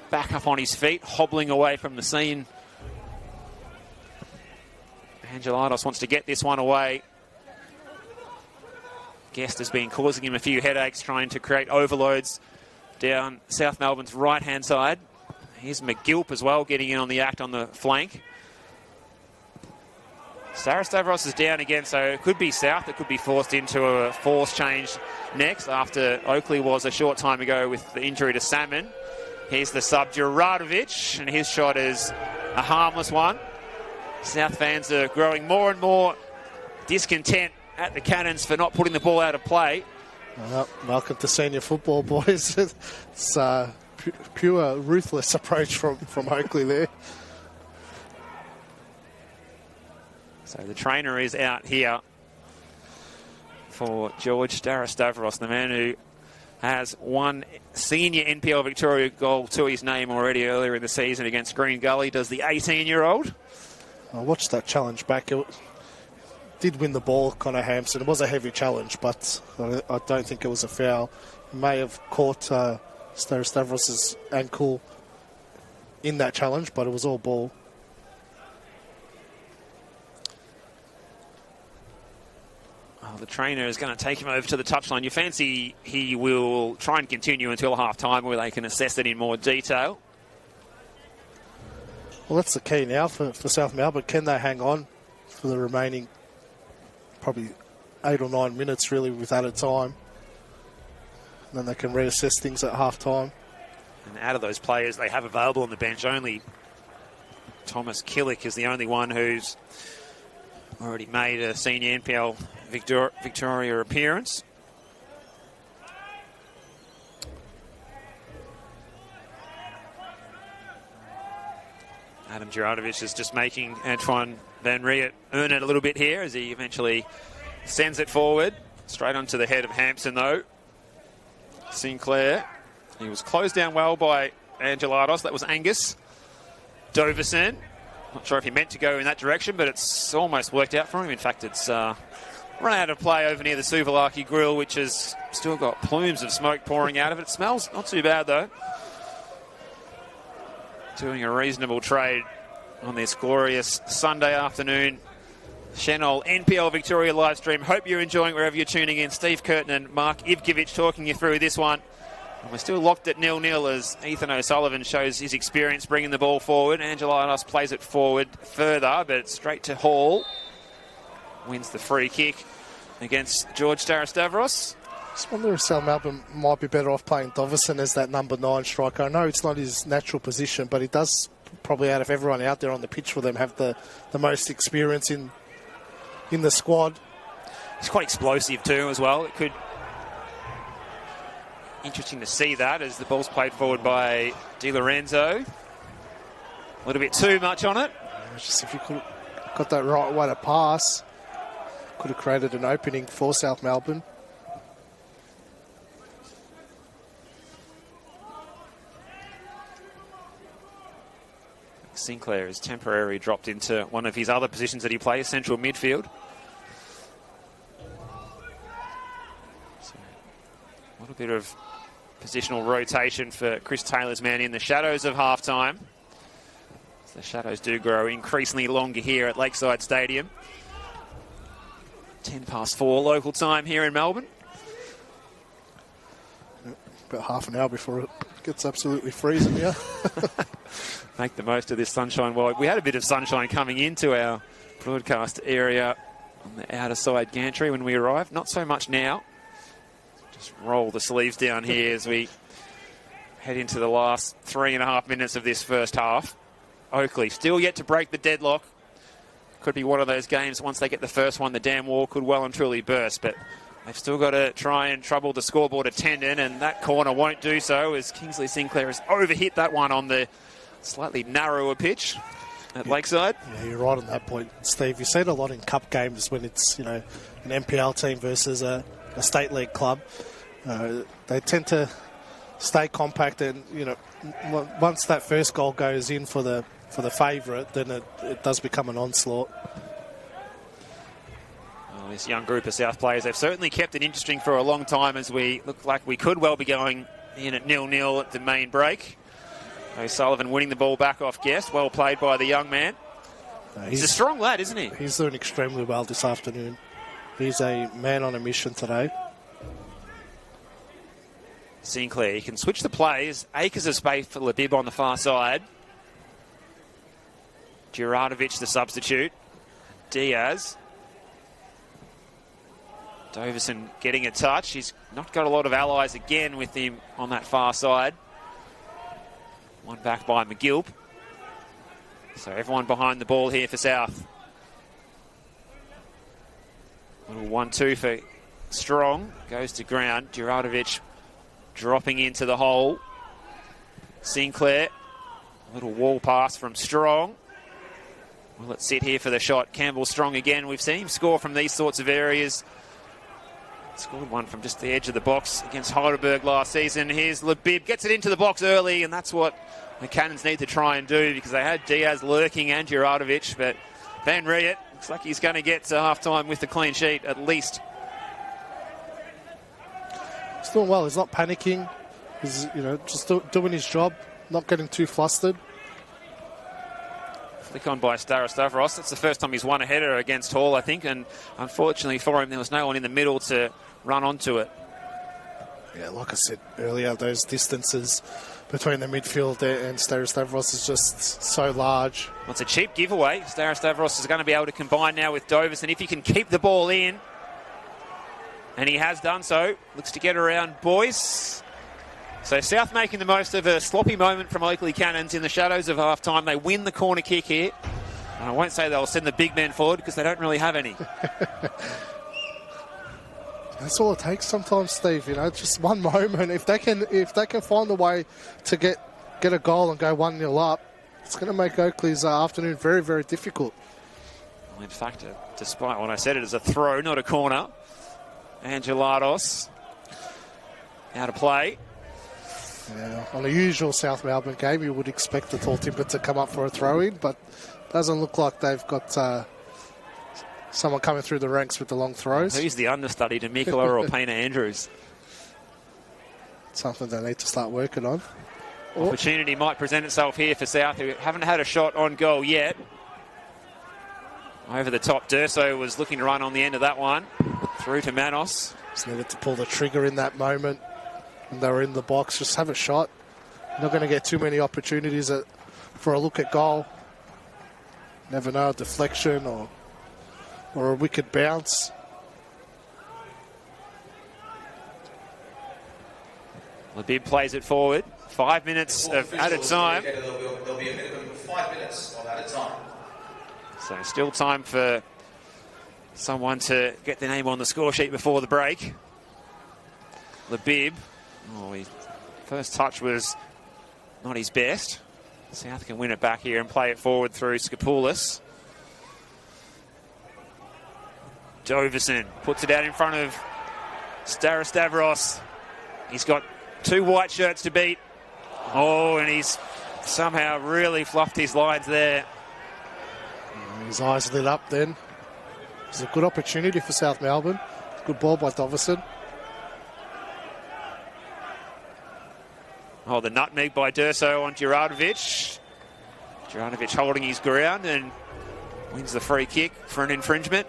back up on his feet, hobbling away from the scene. Angelinos wants to get this one away. Guest has been causing him a few headaches, trying to create overloads down South Melbourne's right-hand side. Here's McGilp as well, getting in on the act on the flank. Stavros is down again, so it could be South that could be forced into a force change next after Oakleigh was a short time ago with the injury to Salmon. Here's the sub, Durakovic, and his shot is a harmless one. South fans are growing more and more discontent at the Cannons for not putting the ball out of play. Well, welcome to senior football, boys. It's pure ruthless approach from Oakleigh there. So the trainer is out here for George Stavros, the man who has one senior NPL Victoria goal to his name already earlier in the season against Green Gully. Does the 18-year-old? I watched that challenge back. It did win the ball, Connor Hampson. It was a heavy challenge, but I don't think it was a foul. He may have caught Stavros' ankle in that challenge, but it was all ball. The trainer is going to take him over to the touchline. You fancy he will try and continue until half-time where they can assess it in more detail? Well, that's the key now for South Melbourne. Can they hang on for the remaining probably 8 or 9 minutes, really, with added time? And then they can reassess things at half-time. And out of those players they have available on the bench, only Thomas Killick is the only one who's already made a senior NPL Victoria appearance. Adam Juratovic is just making Antoine Van Riet earn it a little bit here as he eventually sends it forward. Straight onto the head of Hampson, though. Sinclair. He was closed down well by Angelatos. That was Angus. Doverson. Not sure if he meant to go in that direction, but it's almost worked out for him. In fact, it's run out of play over near the Suvalaki Grill, which has still got plumes of smoke pouring out of it. It smells not too bad, though. Doing a reasonable trade on this glorious Sunday afternoon Senol NPL Victoria live stream. Hope you're enjoying wherever you're tuning in. Steve Curtin and Mark Ivkovic talking you through this one. And we're still locked at 0-0 as Ethan O'Sullivan shows his experience bringing the ball forward. Angelinos plays it forward further, but it's straight to Hall. Wins the free kick against George Starastavros. I just wonder if South Melbourne might be better off playing Doverson as that number 9 striker. I know it's not his natural position, but he does probably, out of everyone out there on the pitch for them, have the most experience in the squad. He's quite explosive too as well. It could interesting to see that as the ball's played forward by Di Lorenzo. A little bit too much on it. Just if you could have got that right way to pass, could have created an opening for South Melbourne. Sinclair is temporarily dropped into one of his other positions that he plays, central midfield. So, a little bit of positional rotation for Chris Taylor's man in the shadows of halftime. The shadows do grow increasingly longer here at Lakeside Stadium. 4:10 local time here in Melbourne. About half an hour before it gets absolutely freezing here. Make the most of this sunshine. Well, we had a bit of sunshine coming into our broadcast area on the outer side gantry when we arrived. Not so much now. Just roll the sleeves down here as we head into the last 3.5 minutes of this first half. Oakleigh still yet to break the deadlock. Could be one of those games, once they get the first one, the dam wall could well and truly burst. But they've still got to try and trouble the scoreboard attendant, and that corner won't do so as Kingsley Sinclair has overhit that one on the slightly narrower pitch at Lakeside. Yeah, you're right on that point, Steve. You see it a lot in cup games when it's, an NPL team versus a state league club. They tend to stay compact, and once that first goal goes in for the favourite, then it does become an onslaught. Well, this young group of South players, they've certainly kept it interesting for a long time as we look like we could well be going in at 0-0 at the main break. O'Sullivan winning the ball back off Guest. Well played by the young man. He's a strong lad, isn't he? He's doing extremely well this afternoon. He's a man on a mission today. Sinclair, he can switch the plays. Acres of space for Labib on the far side. Juratovic, the substitute. Diaz. Doverson getting a touch. He's not got a lot of allies again with him on that far side. One back by McGilp. So everyone behind the ball here for South. Little 1-2 for Strong. Goes to ground. Juratovic dropping into the hole. Sinclair. A little wall pass from Strong. Will it sit here for the shot? Campbell Strong again. We've seen him score from these sorts of areas. Scored one from just the edge of the box against Heidelberg last season. Here's Labib. Gets it into the box early, and that's what the Cannons need to try and do, because they had Diaz lurking and Juratovic, but Van Riet looks like he's going to get to half-time with the clean sheet at least. He's doing well. He's not panicking. He's, just doing his job, not getting too flustered. Flick on by Starastavros. That's the first time he's won a header against Hall, I think, and unfortunately for him, there was no one in the middle to run onto it. Yeah, like I said earlier, those distances between the midfield and Starastavros is just so large. Well, it's a cheap giveaway. Starastavros is going to be able to combine now with Doverson if he can keep the ball in. And he has done so. Looks to get around Boyce. So South making the most of a sloppy moment from Oakleigh Cannons in the shadows of half-time. They win the corner kick here. And I won't say they'll send the big men forward because they don't really have any. That's all it takes sometimes, Steve. You know, just one moment. If they can find a way to get a goal and go 1-0 up, it's going to make Oakleigh's afternoon very, very difficult. Well, in fact, despite what I said, it is a throw, not a corner. Angelados out of play. Yeah, on a usual South Melbourne game, you would expect the tall timber to come up for a throw-in, but doesn't look like they've got someone coming through the ranks with the long throws. Who's the understudy to Mikola or Payne Andrews? Something they need to start working on. Opportunity might present itself here for South, who haven't had a shot on goal yet. Over the top, Durso was looking to run on the end of that one. Through to Manos. Just needed to pull the trigger in that moment. When they were in the box, just have a shot. Not going to get too many opportunities for a look at goal. Never know, a deflection or a wicked bounce. Labib plays it forward. 5 minutes of added time. There'll be a minimum of 5 minutes of added time. So still time for someone to get their name on the score sheet before the break. Labib. His first touch was not his best. South can win it back here and play it forward through Skopoulos. Doverson puts it out in front of Starastavros. He's got 2 white shirts to beat. And he's somehow really fluffed his lines there. His eyes lit up then. It's a good opportunity for South Melbourne. Good ball by Doverson. The nutmeg by Durso on Djuranovic. Djuranovic holding his ground and wins the free kick for an infringement.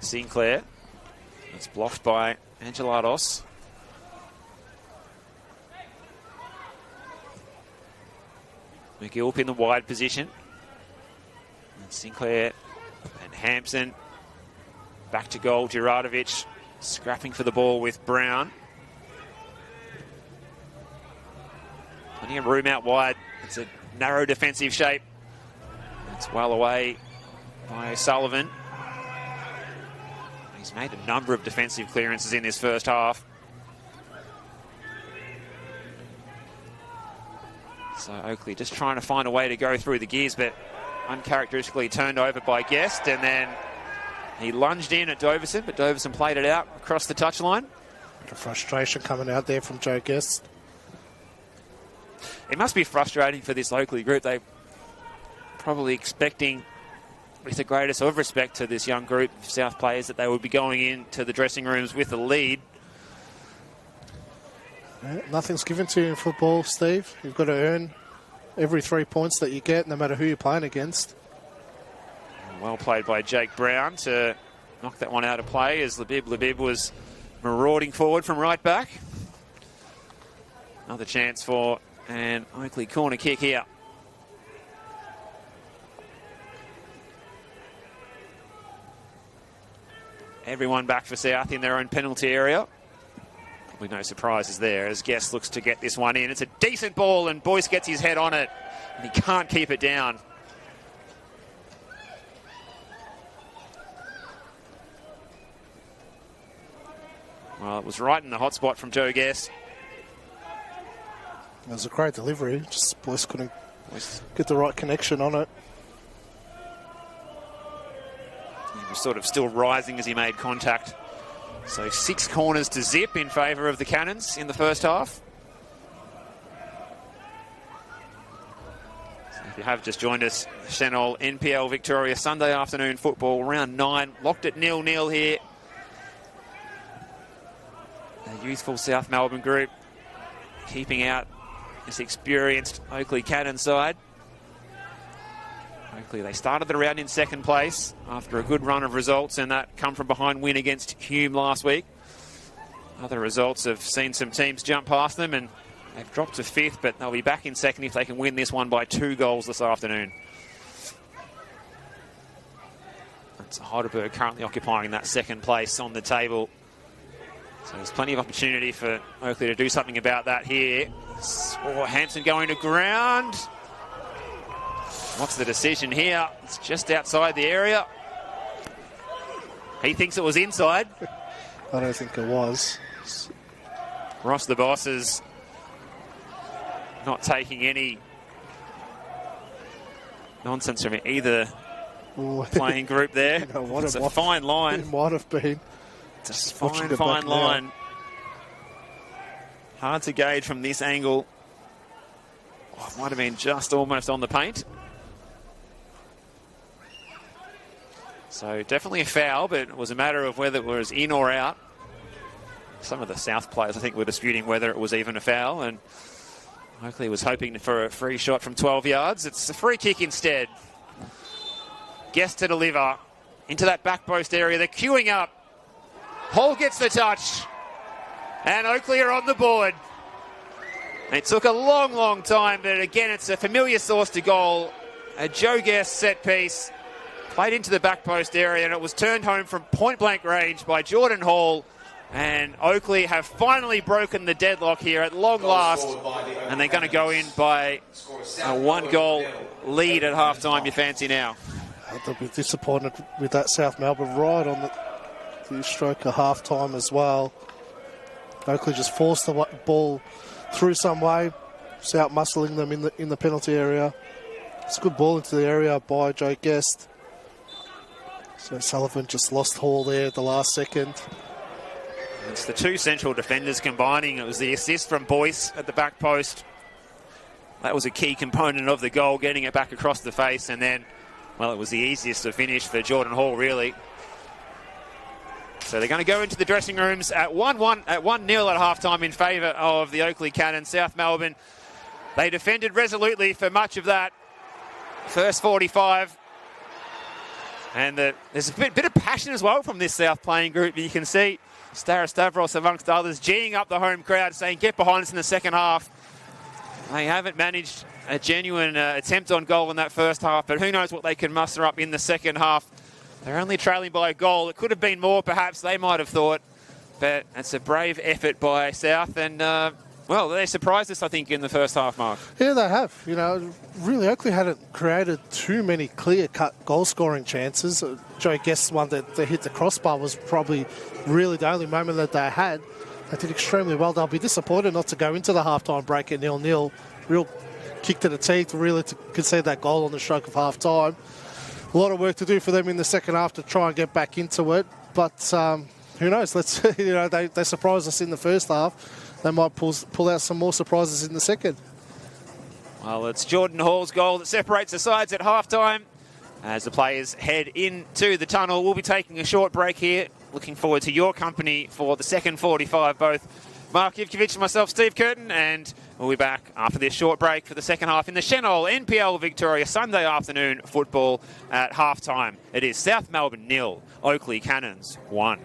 Sinclair. It's blocked by Angelados. McGill in the wide position. And Sinclair and Hampson. Back to goal. Djuranovic scrapping for the ball with Brown. Plenty of room out wide. It's a narrow defensive shape. It's well away by O'Sullivan. He's made a number of defensive clearances in this first half. So Oakleigh just trying to find a way to go through the gears, but uncharacteristically turned over by Guest, and then he lunged in at Doverson, but Doverson played it out across the touchline. The frustration coming out there from Joe Guest. It must be frustrating for this Oakleigh group. They're probably expecting, with the greatest of respect to this young group of South players, that they would be going into the dressing rooms with a lead. Yeah, nothing's given to you in football, Steve. You've got to earn every 3 points that you get, no matter who you're playing against. Well played by Jake Brown to knock that one out of play as Labib was marauding forward from right back. Another chance for an Oakleigh corner kick here. Everyone back for South in their own penalty area. Probably no surprises there as Guest looks to get this one in. It's a decent ball and Boyce gets his head on it and he can't keep it down. Well, it was right in the hot spot from Joe Guest. It was a great delivery, just Boyce couldn't get the right connection on it. He was sort of still rising as he made contact. So 6 corners to zip in favour of the Cannons in the first half. So if you have just joined us, Senol NPL Victoria Sunday afternoon football, round 9, locked at 0-0 here. The youthful South Melbourne group keeping out this experienced Oakleigh Cannon side. Oakleigh, they started the round in second place after a good run of results, and that come from behind win against Hume last week. Other results have seen some teams jump past them, and they've dropped to fifth, but they'll be back in second if they can win this one by 2 goals this afternoon. That's Heidelberg currently occupying that second place on the table. So there's plenty of opportunity for Oakleigh to do something about that here. Oh, Hansen going to ground. What's the decision here? It's just outside the area. He thinks it was inside. I don't think it was. Ross the boss is not taking any nonsense from either playing group there. It's a fine line. It might have been. It's a fine line. Hard to gauge from this angle. Oh, it might have been just almost on the paint. So definitely a foul, but it was a matter of whether it was in or out. Some of the South players, I think, were disputing whether it was even a foul, and Oakleigh was hoping for a free shot from 12 yards. It's a free kick instead. Guest to deliver into that back post area. They're queuing up. Hall gets the touch, and Oakleigh are on the board. It took a long, long time, but again, it's a familiar source to goal. A Joe Guest set piece. Played into the back post area, and it was turned home from point-blank range by Jordan Hall. And Oakleigh have finally broken the deadlock here at long last. And they're going to go in by a 1-goal lead at halftime. You fancy now? They'll be disappointed with that South Melbourne right on the stroke of halftime as well. Oakleigh just forced the ball through some way. South muscling them in the penalty area. It's a good ball into the area by Joe Guest. So Sullivan just lost Hall there at the last second. It's the two central defenders combining. It was the assist from Boyce at the back post. That was a key component of the goal, getting it back across the face. And then, well, it was the easiest to finish for Jordan Hall, really. So they're going to go into the dressing rooms at 1-1, at 1-0 at halftime in favour of the Oakleigh Cannons. South Melbourne, they defended resolutely for much of that first 45. And there's a bit of passion as well from this South playing group. You can see Stavros, amongst others, geeing up the home crowd, saying, get behind us in the second half. They haven't managed a genuine attempt on goal in that first half, but who knows what they can muster up in the second half. They're only trailing by a goal. It could have been more, perhaps, they might have thought. But it's a brave effort by South. And, well, they surprised us, I think, in the first half, Mark. Yeah, they have. You know, really, Oakleigh hadn't created too many clear-cut goal-scoring chances. Joe Guest's one that they hit the crossbar was probably really the only moment that they had. They did extremely well. They'll be disappointed not to go into the halftime break at 0-0. Real kick to the teeth, really, to concede that goal on the stroke of halftime. A lot of work to do for them in the second half to try and get back into it. But who knows? Let's they surprised us in the first half. They might pull out some more surprises in the second. Well, it's Jordan Hall's goal that separates the sides at halftime. As the players head into the tunnel, we'll be taking a short break here. Looking forward to your company for the second 45, both Mark Ivkovic and myself, Steve Curtin, and we'll be back after this short break for the second half in the Senol NPL Victoria Sunday afternoon football at halftime. It is South Melbourne 0, Oakleigh Cannons 1.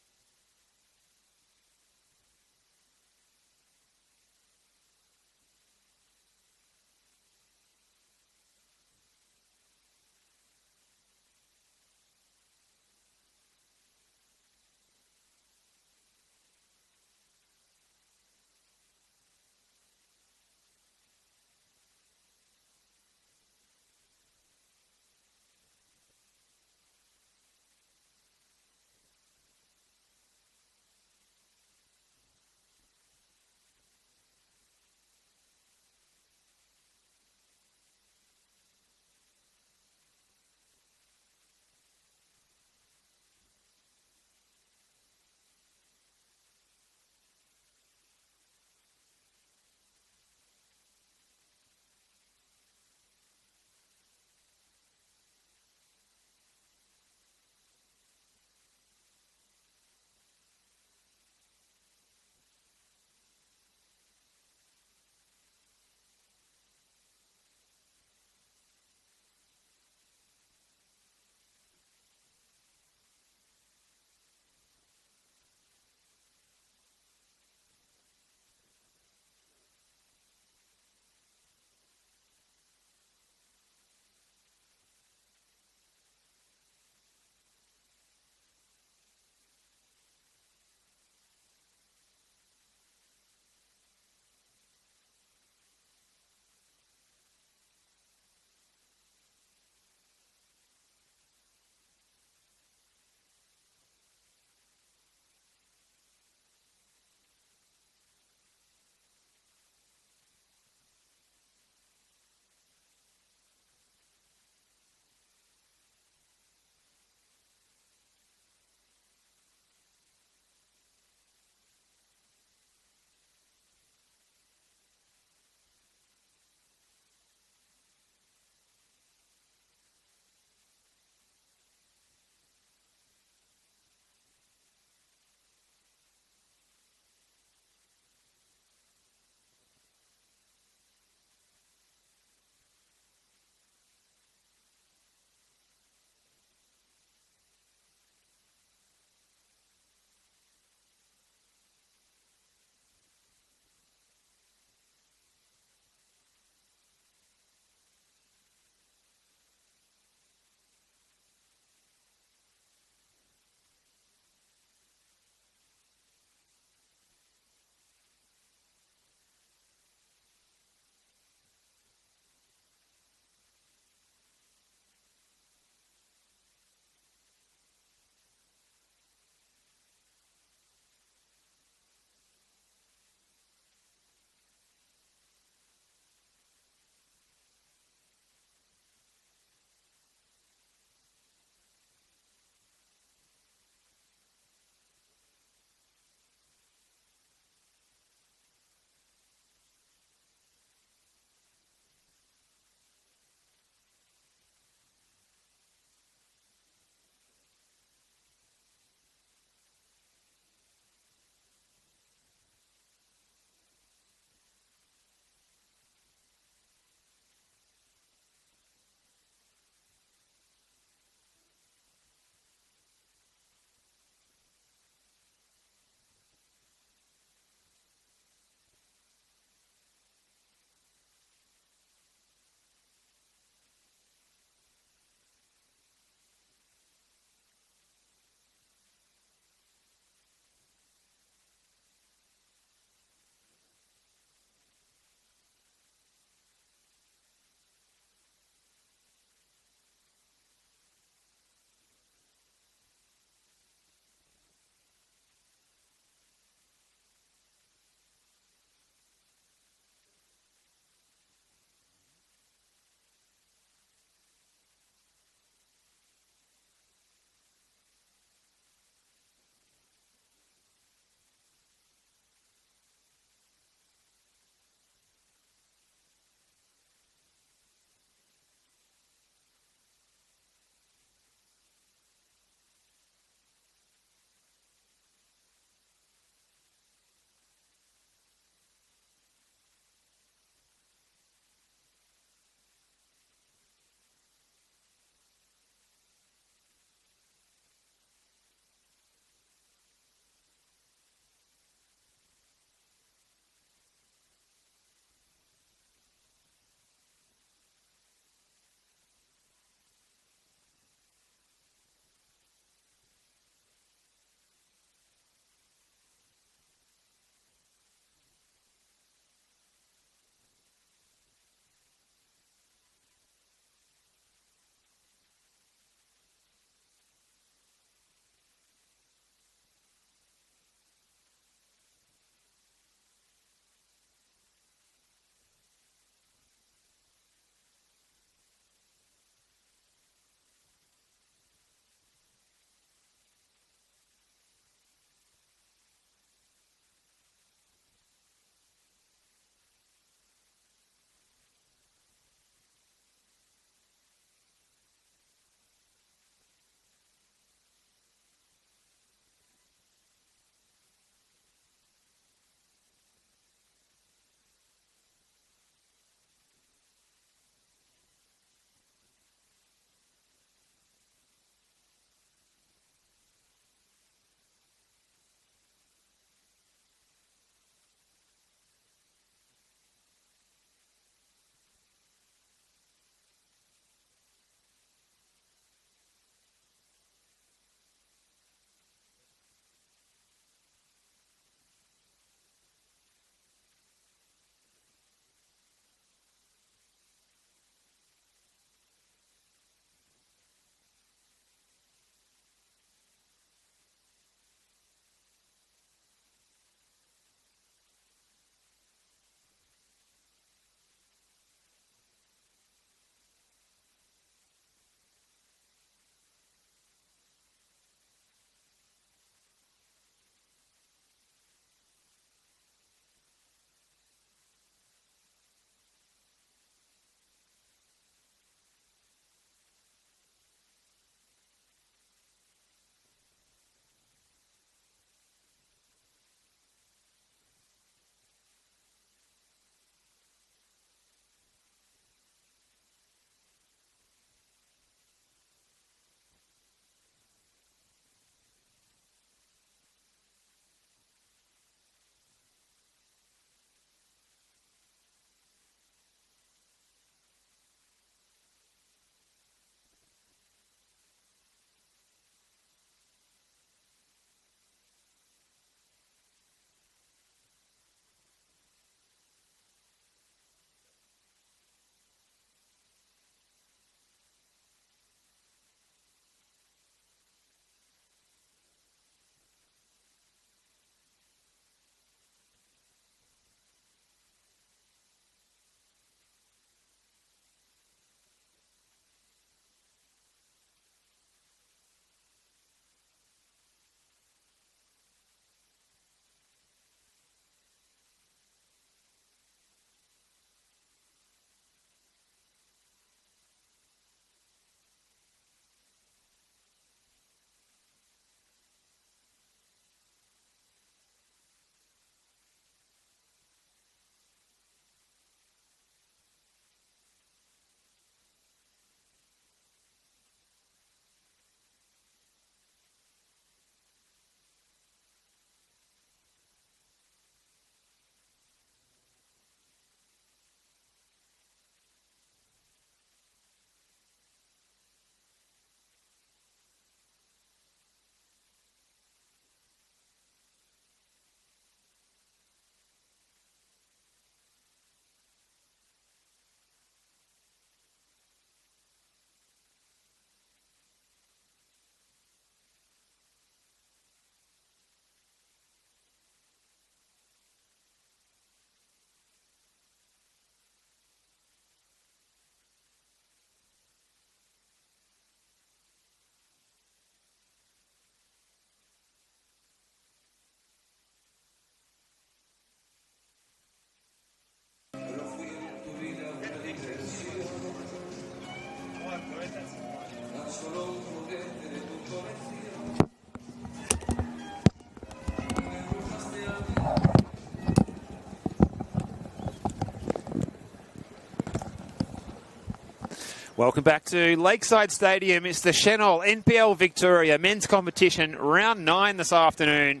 Welcome back to Lakeside Stadium. It's the Senol NPL Victoria men's competition, round 9 this afternoon.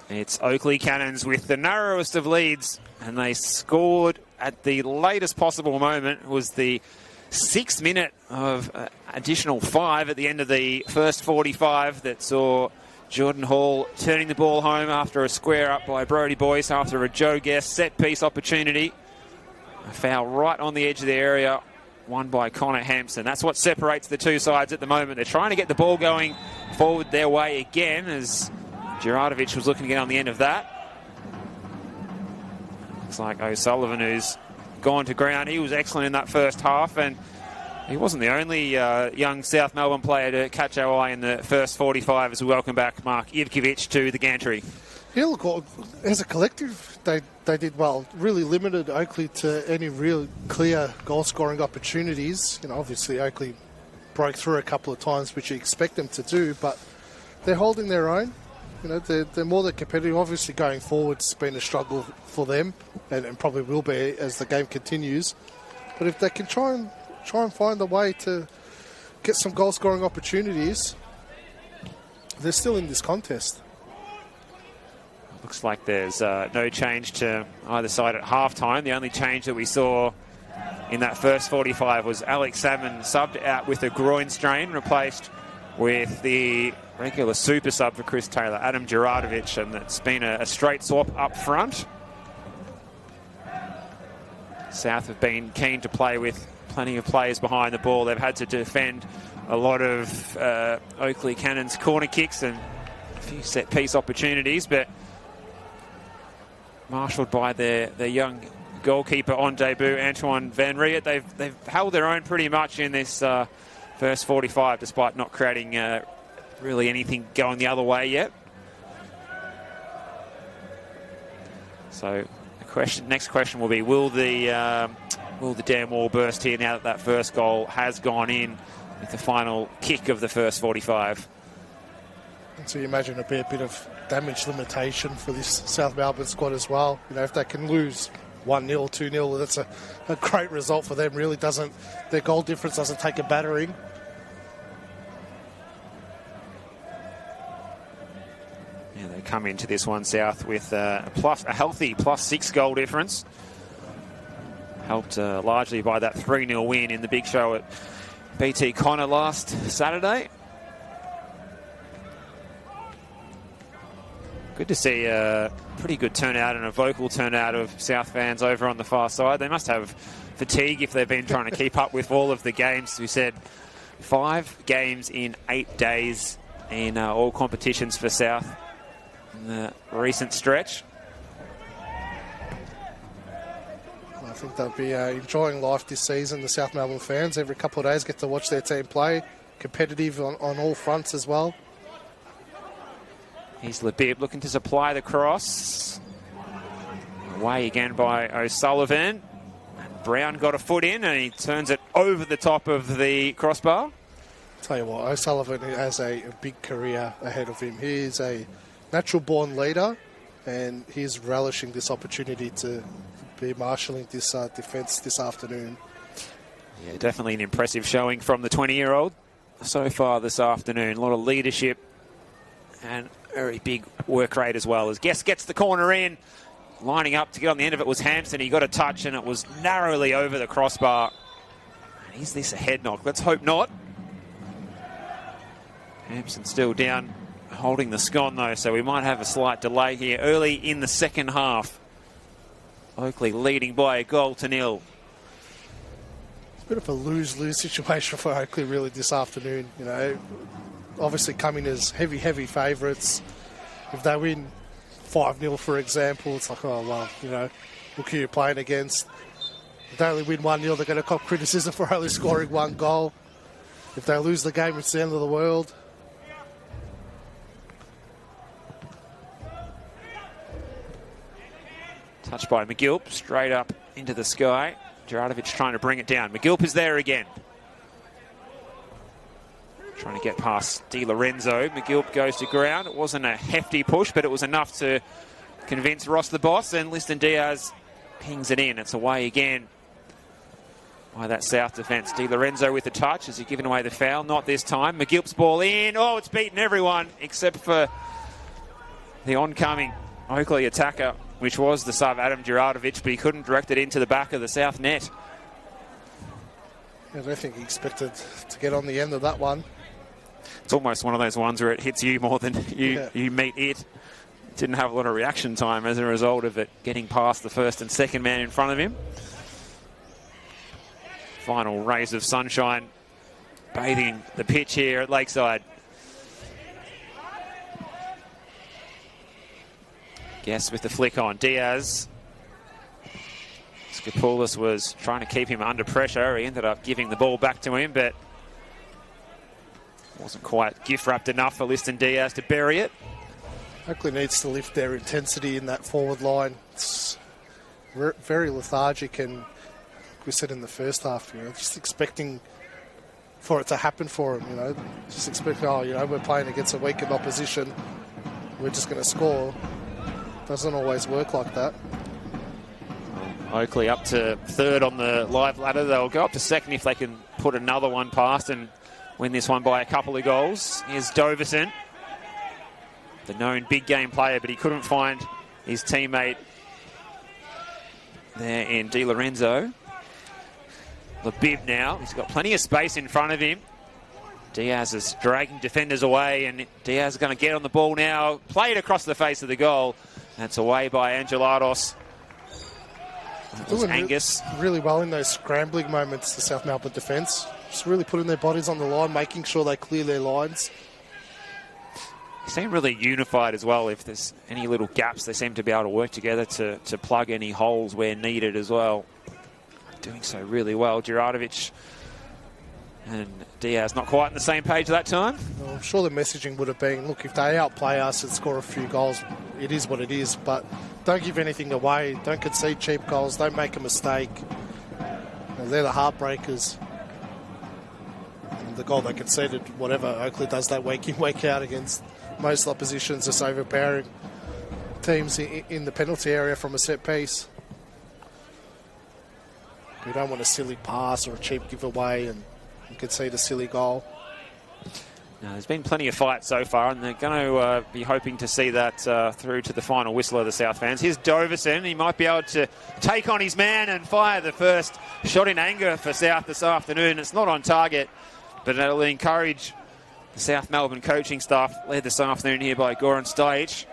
It's Oakleigh Cannons with the narrowest of leads, and they scored at the latest possible moment. It was the 6th minute of additional 5 at the end of the first 45 that saw Jordan Hall turning the ball home after a square up by Brodie Boyce after a Joe Guest set-piece opportunity. A foul right on the edge of the area, won by Connor Hampson. That's what separates the two sides at the moment. They're trying to get the ball going forward their way again, as Juratovic was looking to get on the end of that. Looks like O'Sullivan, who's gone to ground. He was excellent in that first half, and he wasn't the only young South Melbourne player to catch our eye in the first 45 as we welcome back Mark Ivkovic to the gantry. Yeah, look, as a collective, they did well. Really limited Oakleigh to any real clear goal-scoring opportunities. You know, obviously Oakleigh broke through a couple of times, which you expect them to do, but they're holding their own. You know, they're more than competitive. Obviously, going forward, it's been a struggle for them, and probably will be as the game continues. But if they can try and find a way to get some goal-scoring opportunities, they're still in this contest. Looks like there's no change to either side at halftime. The only change that we saw in that first 45 was Alex Salmon subbed out with a groin strain, replaced with the regular super sub for Chris Taylor, Adam Juratovic, and it's been a straight swap up front. South have been keen to play with plenty of players behind the ball. They've had to defend a lot of Oakleigh Cannons corner kicks and a few set-piece opportunities, but marshalled by their young goalkeeper on debut, Antoine Van Riet. They've held their own pretty much in this first 45, despite not creating really anything going the other way yet. So the next question will be, will the dam wall burst here now that first goal has gone in with the final kick of the first 45? And so you imagine it'll be a bit of damage limitation for this South Melbourne squad as well. You know, if they can lose 1-0, 2-0, that's a great result for them. Really doesn't, their goal difference doesn't take a battering. Yeah, they come into this one, South, with a healthy +6 goal difference. Helped largely by that 3-0 win in the big show at BT Connor last Saturday. Good to see a pretty good turnout and a vocal turnout of South fans over on the far side. They must have fatigue if they've been trying to keep up with all of the games. We said 5 games in 8 days in all competitions for South in the recent stretch. I think they'll be enjoying life this season, the South Melbourne fans. Every couple of days get to watch their team play. Competitive on all fronts as well. Here's Labib looking to supply the cross. Away again by O'Sullivan. Brown got a foot in and he turns it over the top of the crossbar. Tell you what, O'Sullivan has a big career ahead of him. He is a natural-born leader, and he's relishing this opportunity to be marshalling this defence this afternoon. Yeah, definitely an impressive showing from the 20-year-old so far this afternoon. A lot of leadership and very big work rate as well. As Guest gets the corner in, lining up to get on the end of it was Hampson. He got a touch and it was narrowly over the crossbar. And is this a head knock? Let's hope not. Hampson still down, holding the scone though, so we might have a slight delay here early in the second half. Oakleigh leading by 1-0. It's a bit of a lose-lose situation for Oakleigh really this afternoon. You know, obviously coming as heavy favourites. If they win 5-0, for example, it's like, oh, well, you know, look who you're playing against. If they only win 1-0, they're going to cop criticism for only scoring 1 goal. If they lose the game, it's the end of the world. Touched by McGilp, straight up into the sky. Juratovic trying to bring it down. McGilp is there again. Trying to get past Di Lorenzo. McGilp goes to ground. It wasn't a hefty push, but it was enough to convince Ross the boss, and Liston Diaz pings it in. It's away again by that South defence. Di Lorenzo with the touch. Has he given away the foul? Not this time. McGilp's ball in. Oh, it's beaten everyone except for the oncoming Oakleigh attacker, which was the sub Adam Djuranovic, but he couldn't direct it into the back of the South net. I don't think he expected to get on the end of that one. It's almost one of those ones where it hits you more than you meet it. Didn't have a lot of reaction time as a result of it getting past the first and second man in front of him. Final rays of sunshine bathing the pitch here at Lakeside. Guess with the flick on. Diaz. Skopoulos was trying to keep him under pressure. He ended up giving the ball back to him, but wasn't quite gift-wrapped enough for Liston Diaz to bury it. Oakleigh needs to lift their intensity in that forward line. It's very lethargic, and like we said in the first half, just expecting for it to happen for them, Just expecting, we're playing against a weakened opposition, we're just going to score. Doesn't always work like that. Oakleigh up to third on the live ladder. They'll go up to second if they can put another one past and win this one by a couple of goals. Here's Doverson, the known big game player, but he couldn't find his teammate there in Di Lorenzo. Labib now, he's got plenty of space in front of him. Diaz is dragging defenders away, and Diaz is going to get on the ball now. Played across the face of the goal. That's away by Angelados. That was Angus. Really well in those scrambling moments, the South Melbourne defence. Just really putting their bodies on the line, making sure they clear their lines. They seem really unified as well. If there's any little gaps, they seem to be able to work together to plug any holes where needed as well. Doing so really well. Djuranovic and Diaz not quite on the same page that time. Well, I'm sure the messaging would have been, look, if they outplay us and score a few goals, it is what it is, but don't give anything away. Don't concede cheap goals. Don't make a mistake. They're the heartbreakers. And the goal they conceded, whatever Oakleigh does that week in, week out against most oppositions, just overpowering teams in the penalty area from a set piece. We don't want a silly pass or a cheap giveaway and concede a silly goal. Now, there's been plenty of fight so far, and they're going to be hoping to see that through to the final whistle of the South fans. Here's Doverson. He might be able to take on his man and fire the first shot in anger for South this afternoon. It's not on target, but it'll encourage the South Melbourne coaching staff, led this afternoon here by Goran Stajic.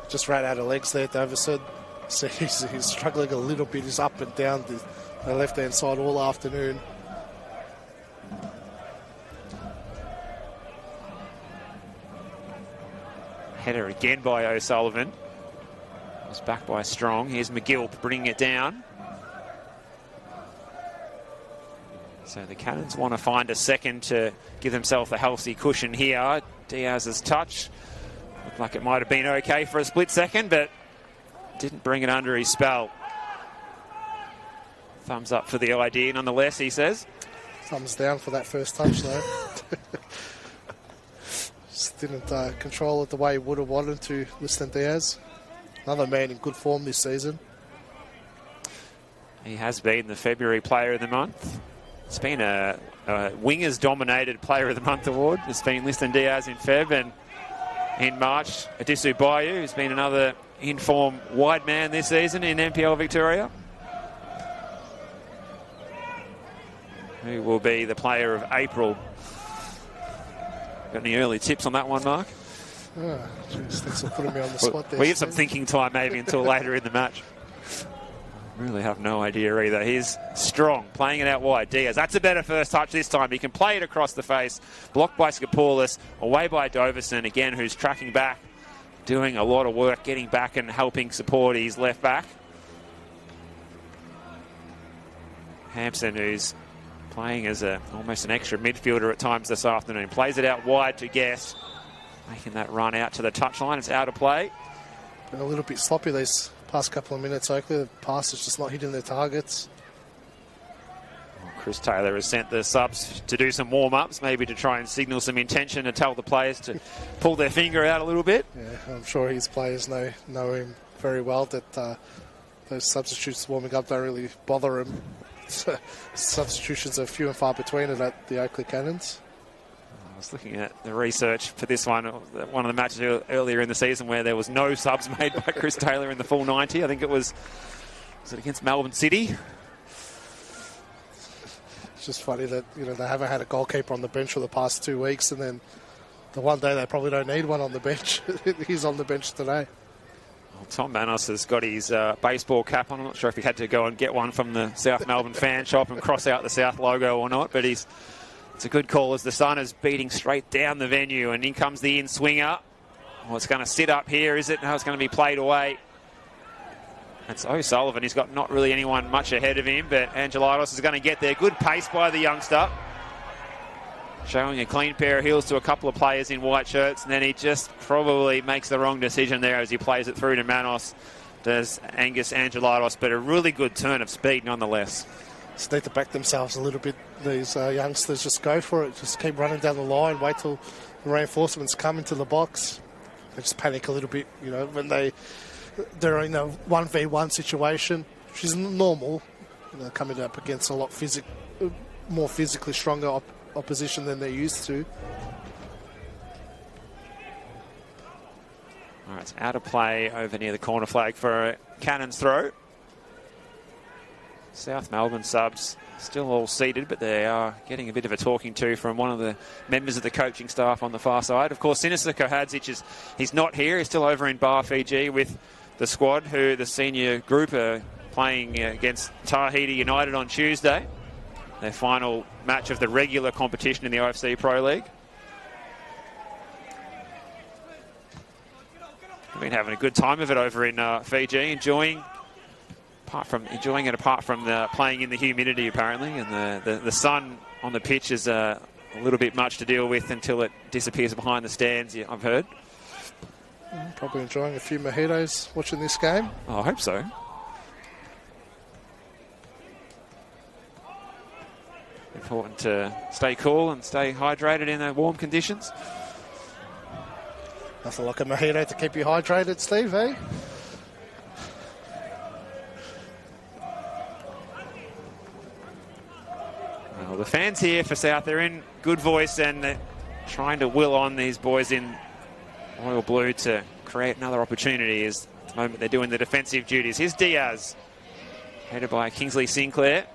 Just ran out of legs there, Doverson. So he's struggling a little bit. He's up and down the left-hand side all afternoon. Header again by O'Sullivan. Was back by Strong. Here's McGilp bringing it down. So the Cannons want to find a second to give themselves a healthy cushion here. Diaz's touch looked like it might have been okay for a split second, but didn't bring it under his spell. Thumbs up for the idea nonetheless, he says. Thumbs down for that first touch though. Just didn't control it the way he would have wanted to, Liston Diaz. Another man in good form this season. He has been the February Player of the Month. It's been a Wingers-dominated Player of the Month award. It's been Liston Diaz in Feb, and in March, Adisu Bayou, who's been another in-form wide man this season in NPL Victoria. Who will be the Player of April? Got any early tips on that one, Mark? Oh, geez, thanks for putting me on the spot there. We have some thinking time maybe until later in the match. Really have no idea either. Here's Strong playing it out wide. Diaz, that's a better first touch this time. He can play it across the face. Blocked by Skopoulos, away by Doverson again, who's tracking back, doing a lot of work, getting back and helping support his left back. Hampson, who's playing as almost an extra midfielder at times this afternoon, plays it out wide to Guess, making that run out to the touchline. It's out of play. Been a little bit sloppy these past couple of minutes, Oakleigh. The pass is just not hitting their targets. Chris Taylor has sent the subs to do some warm-ups, maybe to try and signal some intention to tell the players to pull their finger out a little bit. Yeah, I'm sure his players know him very well, that those substitutes warming up don't really bother him. Substitutions are few and far between it at the Oakleigh Cannons. I was looking at the research for this one of the matches earlier in the season where there was no subs made by Chris Taylor in the full 90. I think it was it against Melbourne City? It's just funny that, you know, they haven't had a goalkeeper on the bench for the past 2 weeks, and then the one day they probably don't need one on the bench. He's on the bench today. Well, Tom Manos has got his baseball cap on. I'm not sure if he had to go and get one from the South Melbourne fan shop and cross out the South logo or not, but it's a good call as the sun is beating straight down the venue, and in comes the in-swinger. Oh, it's going to sit up here, is it? No, it's going to be played away. It's O'Sullivan. He's got not really anyone much ahead of him, but Angelitos is going to get there. Good pace by the youngster. Showing a clean pair of heels to a couple of players in white shirts, and then he just probably makes the wrong decision there as he plays it through to Manos. Does Angus Angelitos, but a really good turn of speed nonetheless. Just need to back themselves a little bit. These youngsters just go for it. Just keep running down the line. Wait till the reinforcements come into the box. They just panic a little bit, you know, when they're in a 1v1 situation, which is normal. You know, coming up against a lot more physically stronger opposition than they're used to. All right, it's out of play over near the corner flag for a Cannons throw. South Melbourne subs still all seated, but they are getting a bit of a talking to from one of the members of the coaching staff on the far side. Of course, Sinisa Kohadzic he's not here. He's still over in Bar, Fiji with the squad, who the senior group are playing against Tahiti United on Tuesday. Their final match of the regular competition in the OFC Pro League. They've been having a good time of it over in Fiji, enjoying it apart from the playing in the humidity apparently, and the sun on the pitch is a little bit much to deal with until it disappears behind the stands, I've heard. Probably enjoying a few mojitos watching this game. Oh, I hope so. Important to stay cool and stay hydrated in the warm conditions. Nothing like a mojito to keep you hydrated, Steve, eh? Well, the fans here for South, they're in good voice and they're trying to will on these boys in royal blue to create another opportunity as at the moment they're doing the defensive duties. Here's Diaz, headed by Kingsley Sinclair.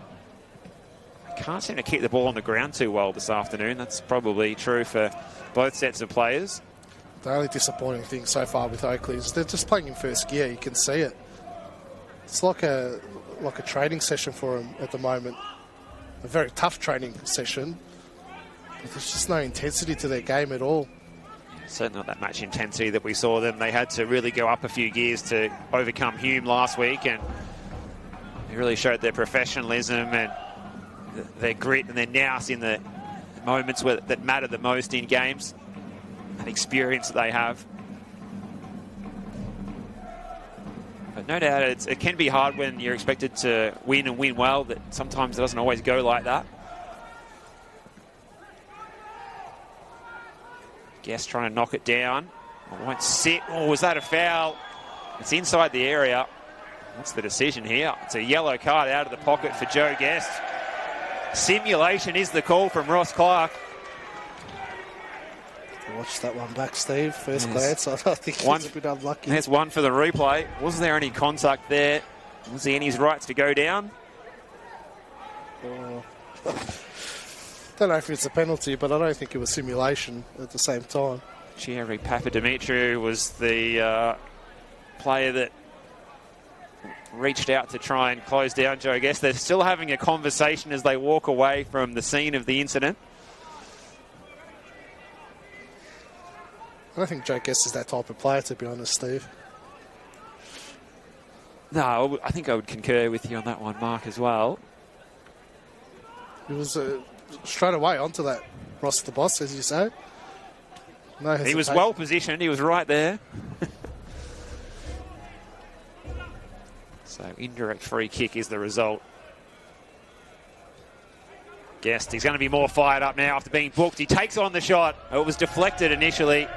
Can't seem to keep the ball on the ground too well this afternoon. That's probably true for both sets of players. The only disappointing thing so far with Oakleigh is they're just playing in first gear. You can see it. It's like a training session for them at the moment. A very tough training session. But there's just no intensity to their game at all. Certainly not that much intensity that we saw them. They had to really go up a few gears to overcome Hume last week, and they really showed their professionalism and their grit and their nous in the moments that matter the most in games, and experience that they have. But no doubt it can be hard when you're expected to win and win well, that sometimes it doesn't always go like that. Guest trying to knock it down. It won't sit. Oh, was that a foul? It's inside the area. What's the decision here? It's a yellow card out of the pocket for Joe Guest. Simulation is the call from Ross Clark. Watch that one back, Steve. First glance, I think he's a bit unlucky. There's one for the replay. Was there any contact there? Was he in his rights to go down? Don't know if it's a penalty, but I don't think it was simulation at the same time. Thierry Papadimitriou was the player that reached out to try and close down Joe Guest. They're still having a conversation as they walk away from the scene of the incident. I don't think Joe Guest is that type of player, to be honest, Steve. No, I think I would concur with you on that one, Mark, as well. He was straight away onto that Ross the boss, as you say. No hesitation. He was well positioned. He was right there. So indirect free kick is the result. Guest, he's going to be more fired up now after being booked. He takes on the shot. It was deflected initially.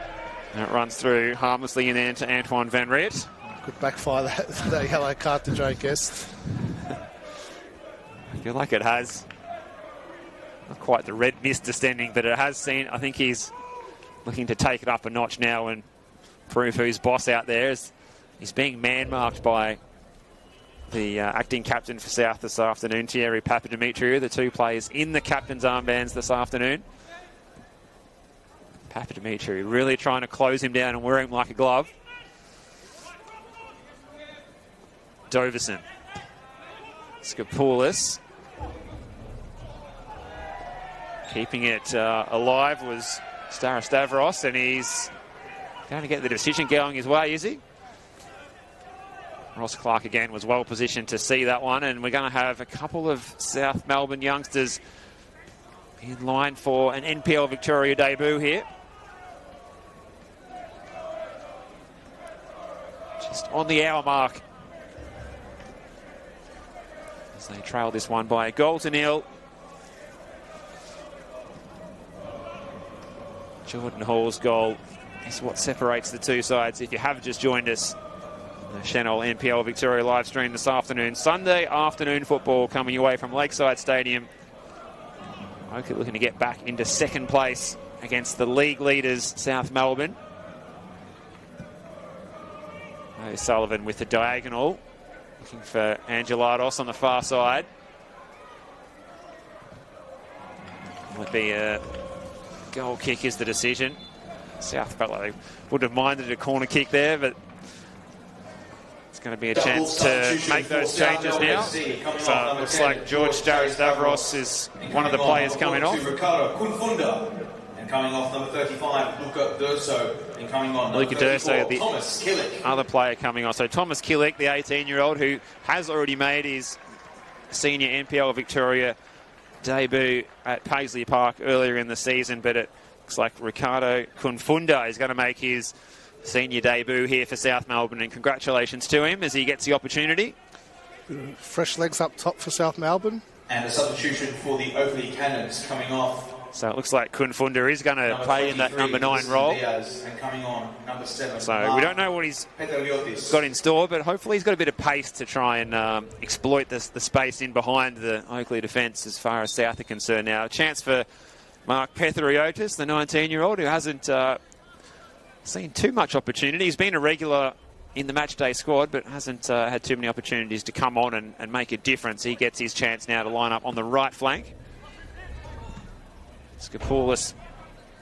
And it runs through harmlessly in there to Antoine Van Riet. Could backfire that yellow card to Joe Guest. I feel like it has. Not quite the red mist descending, but it has seen. I think he's looking to take it up a notch now and prove who's boss out there. He's being man-marked by the acting captain for South this afternoon, Thierry Papadimitriou, the two players in the captain's armbands this afternoon. Papadimitriou really trying to close him down and wear him like a glove. Doverson. Skopoulos. Keeping it alive was Stavros, and he's going to get the decision going his way, is he? Ross Clark again was well positioned to see that one, and we're going to have a couple of South Melbourne youngsters in line for an NPL Victoria debut here. Just on the hour mark as they trail this one by a goal to nil. Jordan Hall's goal is what separates the two sides. If you have just joined us, the Senol NPL Victoria live stream this afternoon. Sunday afternoon football coming away from Lakeside Stadium. Oakleigh looking to get back into second place against the league leaders, South Melbourne. O'Sullivan with the diagonal. Looking for Angelados on the far side. Would be a goal kick is the decision. South felt like they would have minded a corner kick there, but it's going to be a chance to make those changes now. So it looks like George Stavros is one of the players coming off. And coming off number 35, Luca Durso. And coming on Luca Durso, the Thomas Killick. other player coming on. So Thomas Killick, the 18-year-old who has already made his senior NPL Victoria debut at Paisley Park earlier in the season, but it looks like Ricardo Kunfunda is going to make his senior debut here for South Melbourne, and congratulations to him as he gets the opportunity. Fresh legs up top for South Melbourne. And a substitution for the Oakleigh Cannons coming off. So it looks like Kunfunda is going to play in that number 9 role. And coming on, number 7. So we don't know what he's got in store, but hopefully he's got a bit of pace to try and exploit the space in behind the Oakleigh defence as far as South are concerned now. A chance for Mark Petheriotis, the 19-year-old, who hasn't seen too much opportunity. He's been a regular in the matchday squad, but hasn't had too many opportunities to come on and make a difference. He gets his chance now to line up on the right flank. Skopoulos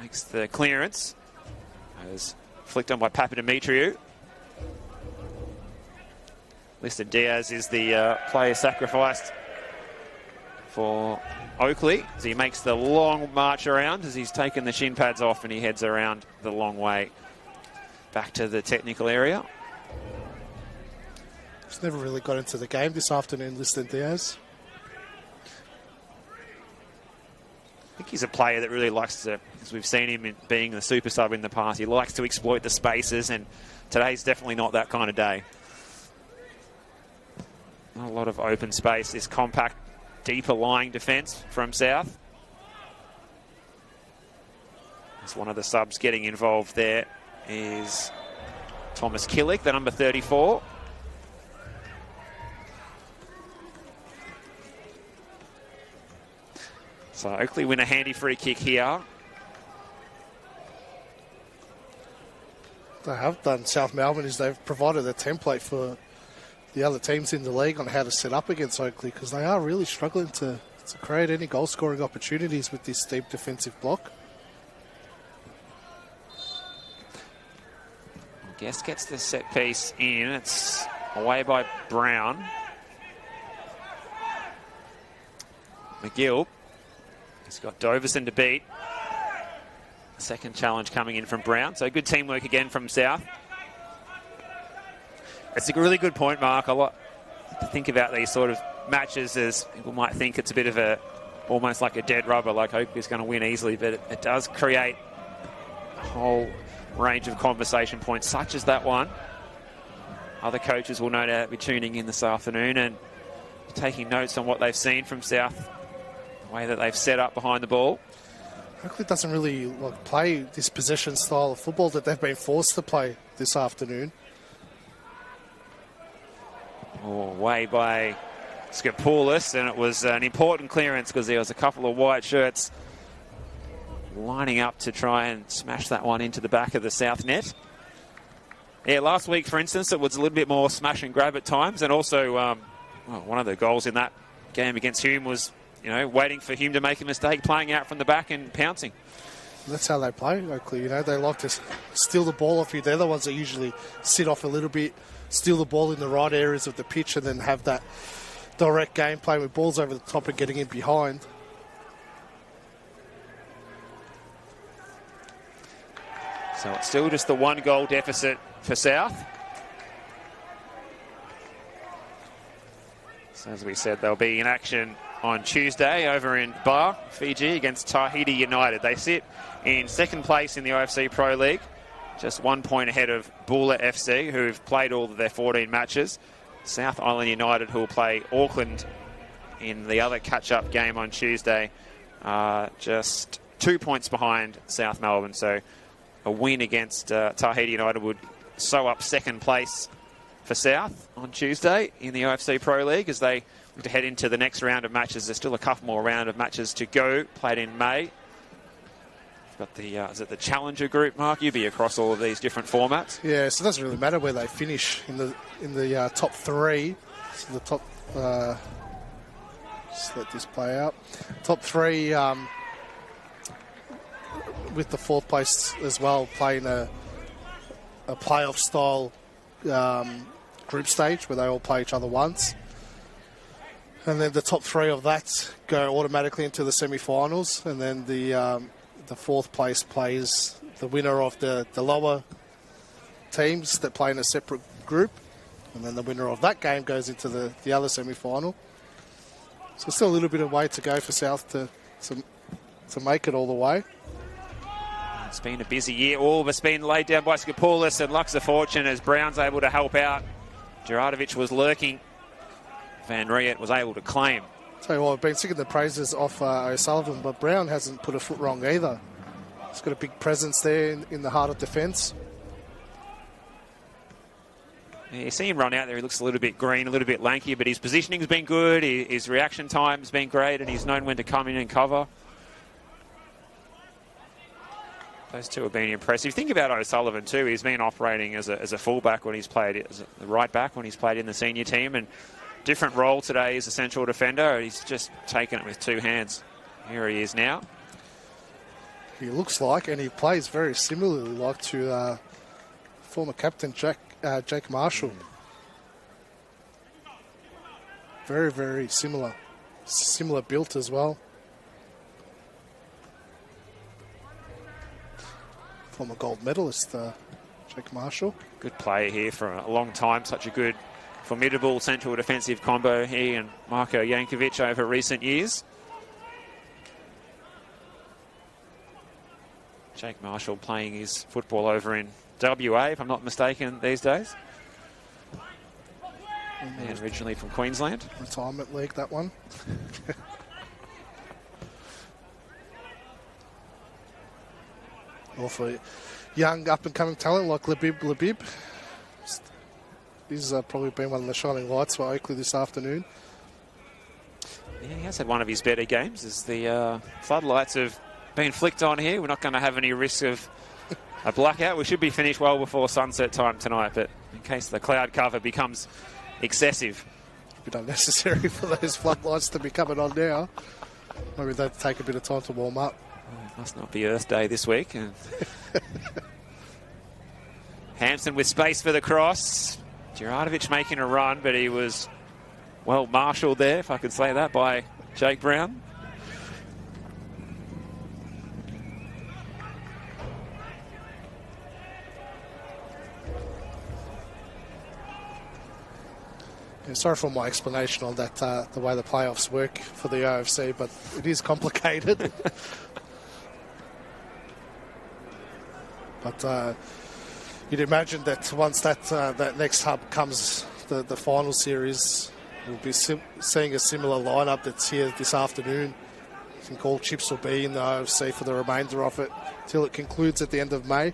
makes the clearance. As flicked on by Papadimitriou. Liston Diaz is the player sacrificed for Oakleigh as he makes the long march around as he's taken the shin pads off and he heads around the long way back to the technical area. He's never really got into the game this afternoon, Liston Diaz. I think he's a player that really likes to, as we've seen him being the super sub in the past, he likes to exploit the spaces, and today's definitely not that kind of day. Not a lot of open space, this compact, deeper lying defence from South. As one of the subs getting involved there is Thomas Killick, the number 34. So Oakleigh win a handy free kick here. They have done, South Melbourne, is they've provided a template for the other teams in the league on how to set up against Oakleigh, because they are really struggling to create any goal scoring opportunities with this deep defensive block. Guest gets the set piece in. It's away by Brown. McGill. He's got Doverson to beat. Second challenge coming in from Brown. So good teamwork again from South. It's a really good point, Mark. I like to think about these sort of matches as people might think it's a bit of almost like a dead rubber, like Oakleigh's going to win easily, but it does create a whole range of conversation points, such as that one. Other coaches will no doubt be tuning in this afternoon and taking notes on what they've seen from South, the way that they've set up behind the ball. Oakleigh doesn't really play this possession style of football that they've been forced to play this afternoon. away by Skopoulos, and it was an important clearance because there was a couple of white shirts lining up to try and smash that one into the back of the south net. Yeah, last week, for instance, it was a little bit more smash and grab at times, and also one of the goals in that game against Hume was, waiting for Hume to make a mistake, playing out from the back and pouncing. That's how they play, Oakleigh. They like to steal the ball off you. They're the ones that usually sit off a little bit, steal the ball in the right areas of the pitch, and then have that direct game play with balls over the top and getting in behind. So it's still just the 1-goal deficit for South. So as we said, they'll be in action on Tuesday over in Bar, Fiji, against Tahiti United. They sit in second place in the OFC Pro League, just 1 point ahead of Bula FC, who've played all of their 14 matches. South Island United, who will play Auckland in the other catch-up game on Tuesday, just 2 points behind South Melbourne. So a win against Tahiti United would sew up second place for South on Tuesday in the OFC Pro League as they look to head into the next round of matches. There's still a couple more round of matches to go, played in May. Got the is it the Challenger group, Mark? You'll be across all of these different formats. Yeah, so it doesn't really matter where they finish in the top three. So the top. Just let this play out. Top three with the fourth place as well, playing a playoff style group stage where they all play each other once. And then the top three of that go automatically into the semi-finals, and then the fourth place plays the winner of the lower teams that play in a separate group, and then the winner of that game goes into the other semi-final. So still a little bit of way to go for South to make it all the way. It's been a busy year. All of it's been laid down by Skopoulos, and Lux of Fortune as Brown's able to help out. Juratovic was lurking. Van Riet was able to claim. Tell you what, I've been singing the praises off O'Sullivan, but Brown hasn't put a foot wrong either. He's got a big presence there in the heart of defence. Yeah, you see him run out there, he looks a little bit green, a little bit lanky, but his positioning's been good, his reaction time's been great, and he's known when to come in and cover. Those two have been impressive. Think about O'Sullivan too. He's been operating as a fullback when he's played, as a right back when he's played in the senior team, and different role today as a central defender. He's just taken it with two hands. Here he is now. He looks like, and he plays very similarly like to former captain Jake Marshall. Very, very similar built as well. Former gold medalist, Jake Marshall. Good player here for a long time. Such a good, formidable central defensive combo, he and Marko Jankovic over recent years. Jake Marshall playing his football over in WA, if I'm not mistaken, these days. And originally from Queensland. Retirement league, that one. Awfully young, up-and-coming talent like Labib. He's probably been one of the shining lights for Oakleigh this afternoon. Yeah, he has had one of his better games as the floodlights have been flicked on here. We're not going to have any risk of a blackout. We should be finished well before sunset time tonight, but in case the cloud cover becomes excessive. A bit unnecessary for those floodlights to be coming on now. Maybe they'd take a bit of time to warm up. It must not be Earth Day this week. And Hampson with space for the cross. Juratovic making a run, but he was well marshalled there, if I could say that, by Jake Brown. Yeah, sorry for my explanation on that, the way the playoffs work for the OFC, but it is complicated. But you'd imagine that once that next hub comes, the final series, we'll be seeing a similar lineup that's here this afternoon. I think all chips will be in the OFC for the remainder of it till it concludes at the end of May.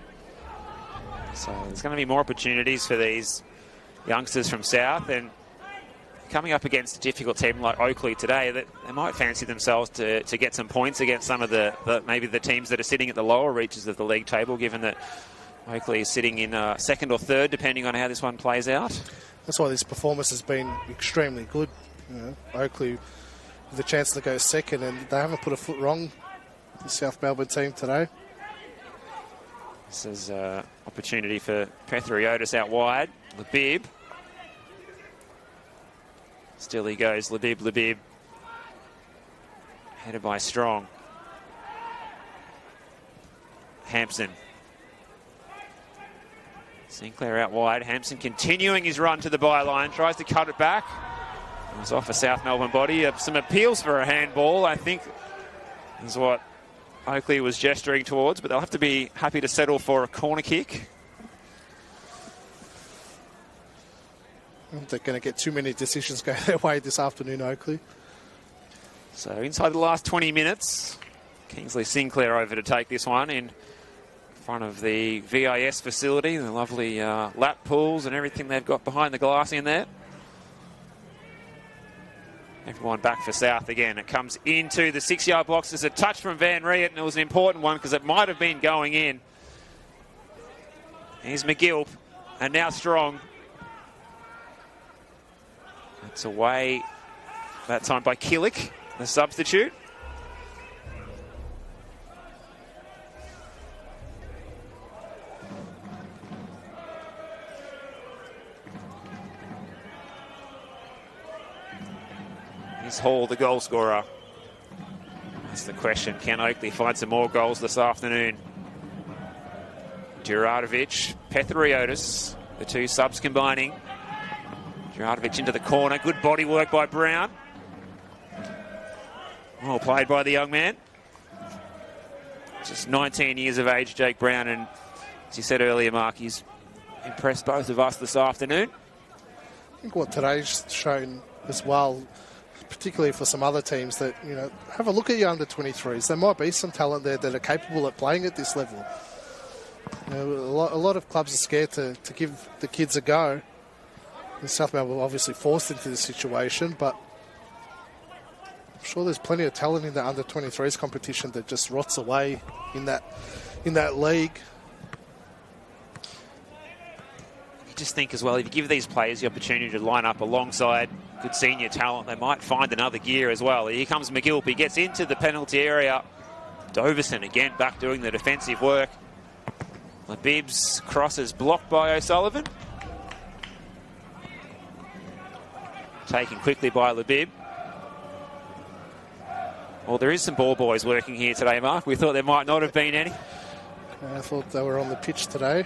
So there's going to be more opportunities for these youngsters from South, and coming up against a difficult team like Oakleigh today, that they might fancy themselves to get some points against some of maybe the teams that are sitting at the lower reaches of the league table, given that Oakleigh is sitting in second or third, depending on how this one plays out. That's why this performance has been extremely good. You know, Oakleigh with the chance to go second, and they haven't put a foot wrong, the South Melbourne team today. This is opportunity for Pethriotis out wide. Labib. Still he goes, Labib. Headed by Strong. Hampson. Sinclair out wide. Hampson continuing his run to the byline. Tries to cut it back. It was off a South Melbourne body. Some appeals for a handball, I think, is what Oakleigh was gesturing towards, but they'll have to be happy to settle for a corner kick. They're going to get too many decisions go their way this afternoon, Oakleigh. So inside the last 20 minutes, Kingsley Sinclair over to take this one in front of the VIS facility, the lovely lap pools and everything they've got behind the glass in there. Everyone back for South again. It comes into the 6-yard box. There's a touch from Van Riet, and it was an important one because it might have been going in. Here's McGill, and now Strong. It's away that time by Killick, the substitute. Is Hall the goal scorer? That's the question. Can Oakleigh find some more goals this afternoon? Juratovic, Pethriotis, the two subs combining. Juratovic into the corner. Good body work by Brown. Well played by the young man. Just 19 years of age, Jake Brown, and as you said earlier, Mark, he's impressed both of us this afternoon. I think what today's shown as well, particularly for some other teams, that, you know, have a look at your under-23s. There might be some talent there that are capable of playing at this level. You know, a lot of clubs are scared to give the kids a go. And South Melbourne were obviously forced into this situation, but I'm sure there's plenty of talent in the under-23s competition that just rots away in that league. You just think as well, if you give these players the opportunity to line up alongside good senior talent, they might find another gear as well. Here comes McGill. He gets into the penalty area. Doverson again back doing the defensive work. Labib's cross is blocked by O'Sullivan. Taken quickly by Labib. Well, there is some ball boys working here today, Mark. We thought there might not have been any. I thought they were on the pitch today.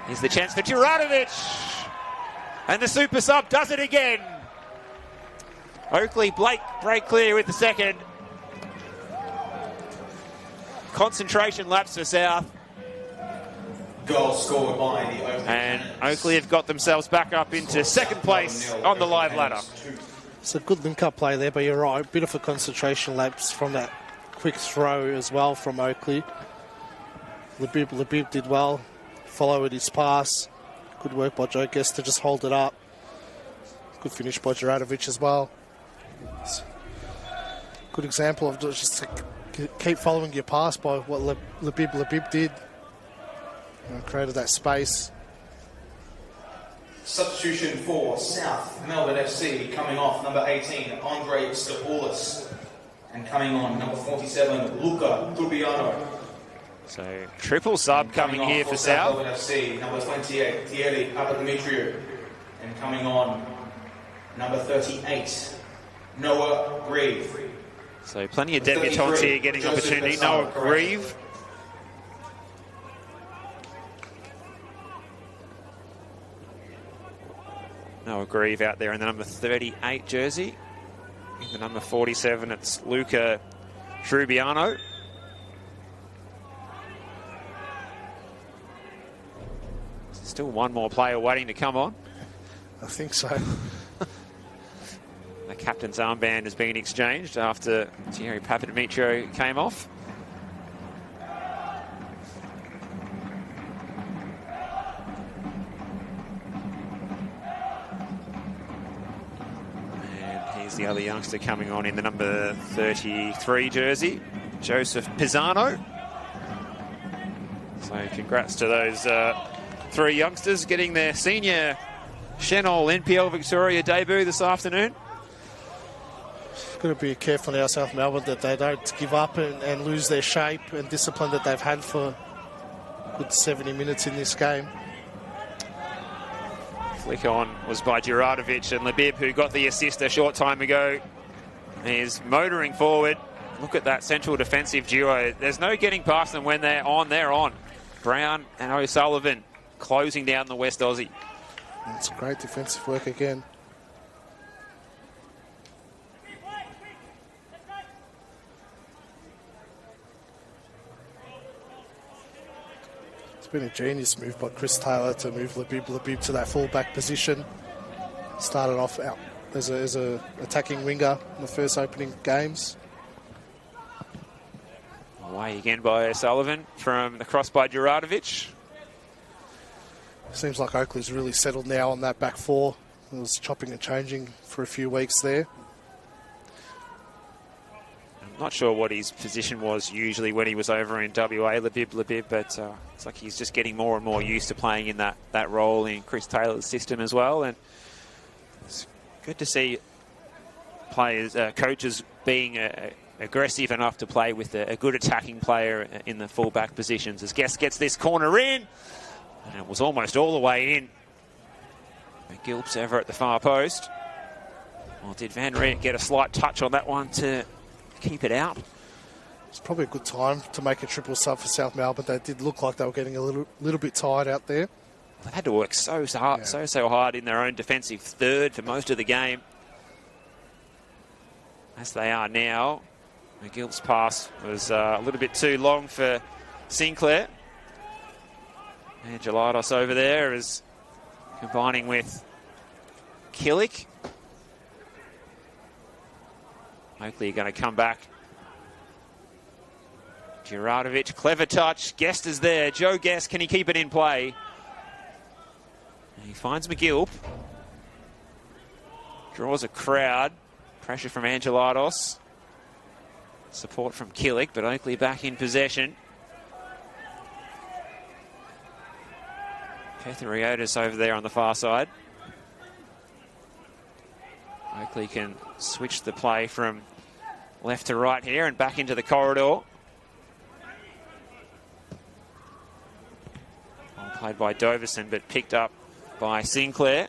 Here's the chance for Juratovic. And the super sub does it again. Oakleigh break clear with the second. Concentration lapse for South. Goal scored by the Oakleigh. And Oakleigh have got themselves back up into second place on the live ladder. It's a good link-up play there, but you're right. A bit of a concentration lapse from that quick throw as well from Oakleigh. Labib did well. Followed his pass. Good work by Joe Guest to just hold it up. Good finish by Juratovic as well. Good example of just to keep following your pass by what Labib did. Created that space. Substitution for South Melbourne FC, coming off number 18, Andre Stapoulis. And coming on, number 47, Luca Turbiano. So triple sub coming here for South. Melbourne FC, number 28, Thierry Papadimitriou. And coming on, number 38, Noah Grieve. So plenty of debutants here getting opportunity. Noah Grieve. Noah Grieve out there in the number 38 jersey. In the number 47, it's Luca Trubiano. Still one more player waiting to come on. I think so. The captain's armband has been exchanged after Thierry Papadimitriou came off. Here's the other youngster coming on in the number 33 jersey, Joseph Pisano. So congrats to those 3 youngsters getting their senior Senol NPL Victoria debut this afternoon. Got to be careful now, South Melbourne, that they don't give up and lose their shape and discipline that they've had for a good 70 minutes in this game. Flick on was by Juradovic, and Labib, who got the assist a short time ago, is motoring forward. Look at that central defensive duo. There's no getting past them when they're on. They're on. Brown and O'Sullivan closing down the West Aussie. That's great defensive work again. It's been a genius move by Chris Taylor to move Labib to that fullback position. Started off out as a attacking winger in the first opening games. Away again by O'Sullivan from the cross by Juradovic. Seems like Oakleigh's really settled now on that back four. It was chopping and changing for a few weeks there. I'm not sure what his position was usually when he was over in WA, Labib, but it's like he's just getting more and more used to playing in that role in Chris Taylor's system as well. And it's good to see players, coaches being aggressive enough to play with a good attacking player in the fullback positions. As Guest gets this corner in, and it was almost all the way in. McGilp's ever at the far post. Well, did Van Riet get a slight touch on that one to keep it out? It's probably a good time to make a triple sub for South Melbourne. They did look like they were getting a little bit tired out there. They've had to work so hard, so hard in their own defensive third for most of the game. As they are now. McGill's pass was a little bit too long for Sinclair. Angelides over there is combining with Killick. Oakleigh going to come back. Juradovic, clever touch. Guest is there. Joe Guest, can he keep it in play? And he finds McGill. Draws a crowd. Pressure from Angelides. Support from Killick, but Oakleigh back in possession. Petheriotis over there on the far side. Oakleigh can switch the play from left to right here and back into the corridor. Well played by Doverson, but picked up by Sinclair.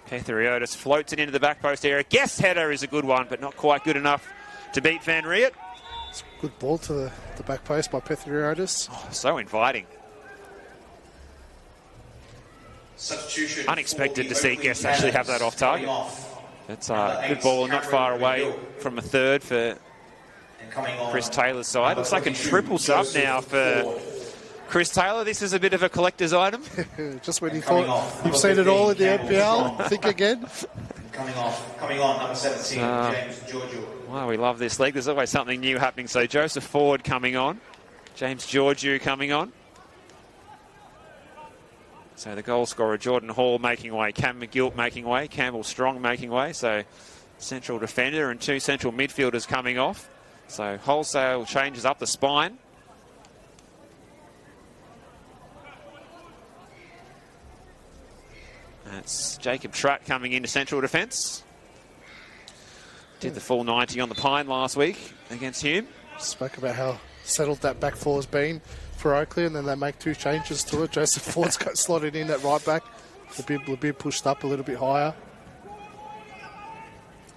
Petheriotis floats it into the back post area. Guest header is a good one, but not quite good enough to beat Van Riet. It's a good ball to the back post by Petheriotis. Oh, so inviting. Substitution. Unexpected to see Guest actually have that off target. That's a good ball, not far away from a third for Chris Taylor's side. Looks like a triple sub now for Chris Taylor. This is a bit of a collector's item. Just when you thought you've seen it all in the NPL, think again. Coming on, number 17, James Georgiou. Wow, we love this league. There's always something new happening. So Joseph Ford coming on. James Georgiou coming on. So the goal scorer, Jordan Hall, making way. Cam McGill making way. Campbell Strong making way. So central defender and 2 central midfielders coming off. So wholesale changes up the spine. That's Jacob Tratt coming into central defence. Did the full 90 on the Pine last week against Hume. Spoke about how settled that back four has been for Oakleigh, and then they make 2 changes to it. Joseph Ford's got slotted in at right back. Labib pushed up a little bit higher.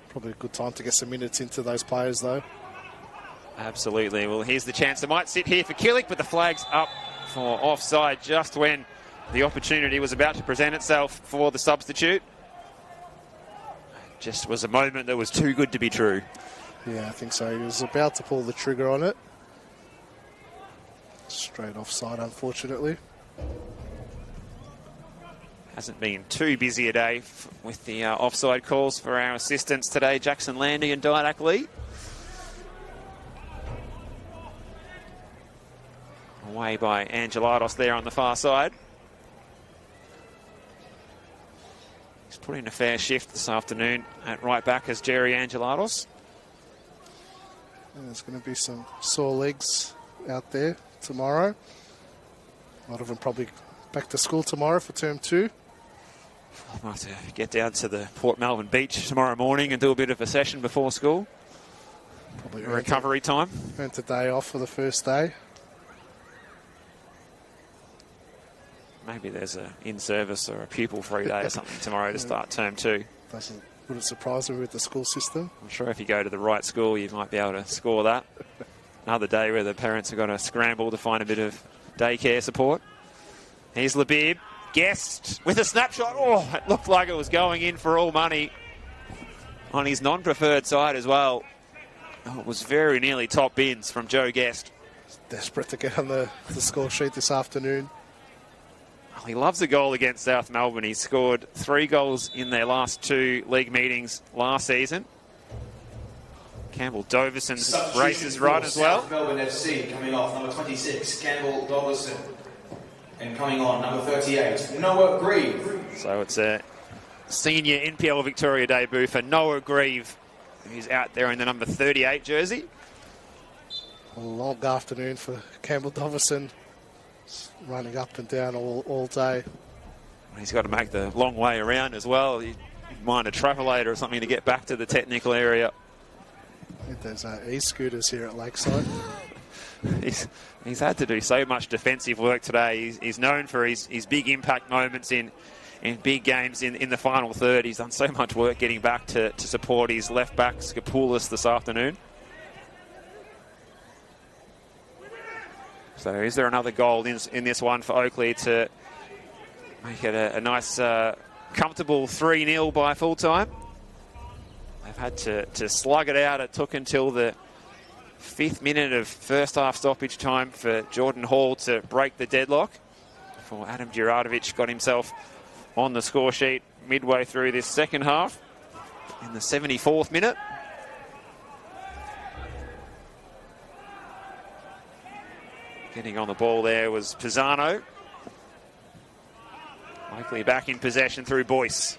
Probably a good time to get some minutes into those players, though. Absolutely. Well, here's the chance. They might sit here for Killick, but the flag's up for offside just when the opportunity was about to present itself for the substitute. Just was a moment that was too good to be true. Yeah, I think so. He was about to pull the trigger on it. Straight offside, unfortunately. Hasn't been too busy a day with the offside calls for our assistants today, Jackson Landy and Didac Lee. Away by Angelides there on the far side. He's put in a fair shift this afternoon at right back as Jerry Angelatos. And there's going to be some sore legs out there tomorrow. A lot of them probably back to school tomorrow for term 2. I might have to get down to the Port Melbourne beach tomorrow morning and do a bit of a session before school. Probably recovery time. Earned a day off for the first day. Maybe there's a in-service or a pupil-free day or something tomorrow to start term 2. Wouldn't surprise me with the school system. I'm sure if you go to the right school, you might be able to score that. Another day where the parents are going to scramble to find a bit of daycare support. Here's Labib. Guest with a snapshot. Oh, it looked like it was going in for all money on his non-preferred side as well. Oh, it was very nearly top bins from Joe Guest. Desperate to get on the score sheet this afternoon. Well, he loves a goal against South Melbourne. He scored 3 goals in their last 2 league meetings last season. Campbell Doverson's races run as well. South Melbourne FC coming off, number 26, Campbell Doverson. And coming on, number 38, Noah Grieve. So it's a senior NPL Victoria debut for Noah Grieve, who's out there in the number 38 jersey. A long afternoon for Campbell Doverson. Running up and down all day. He's got to make the long way around as well. He mind a travelator or something to get back to the technical area. I think there's e-scooters here at Lakeside. He's had to do so much defensive work today. He's known for his big impact moments in big games in the final third. He's done so much work getting back to support his left back, Skopoulos, this afternoon. So is there another goal in this one for Oakleigh to make it a nice, comfortable 3-0 by full time? They've had to slug it out. It took until the 5th minute of first half stoppage time for Jordan Hall to break the deadlock before Adam Djuradovic got himself on the score sheet midway through this second half in the 74th minute. Getting on the ball there was Pisano. Oakleigh back in possession through Boyce.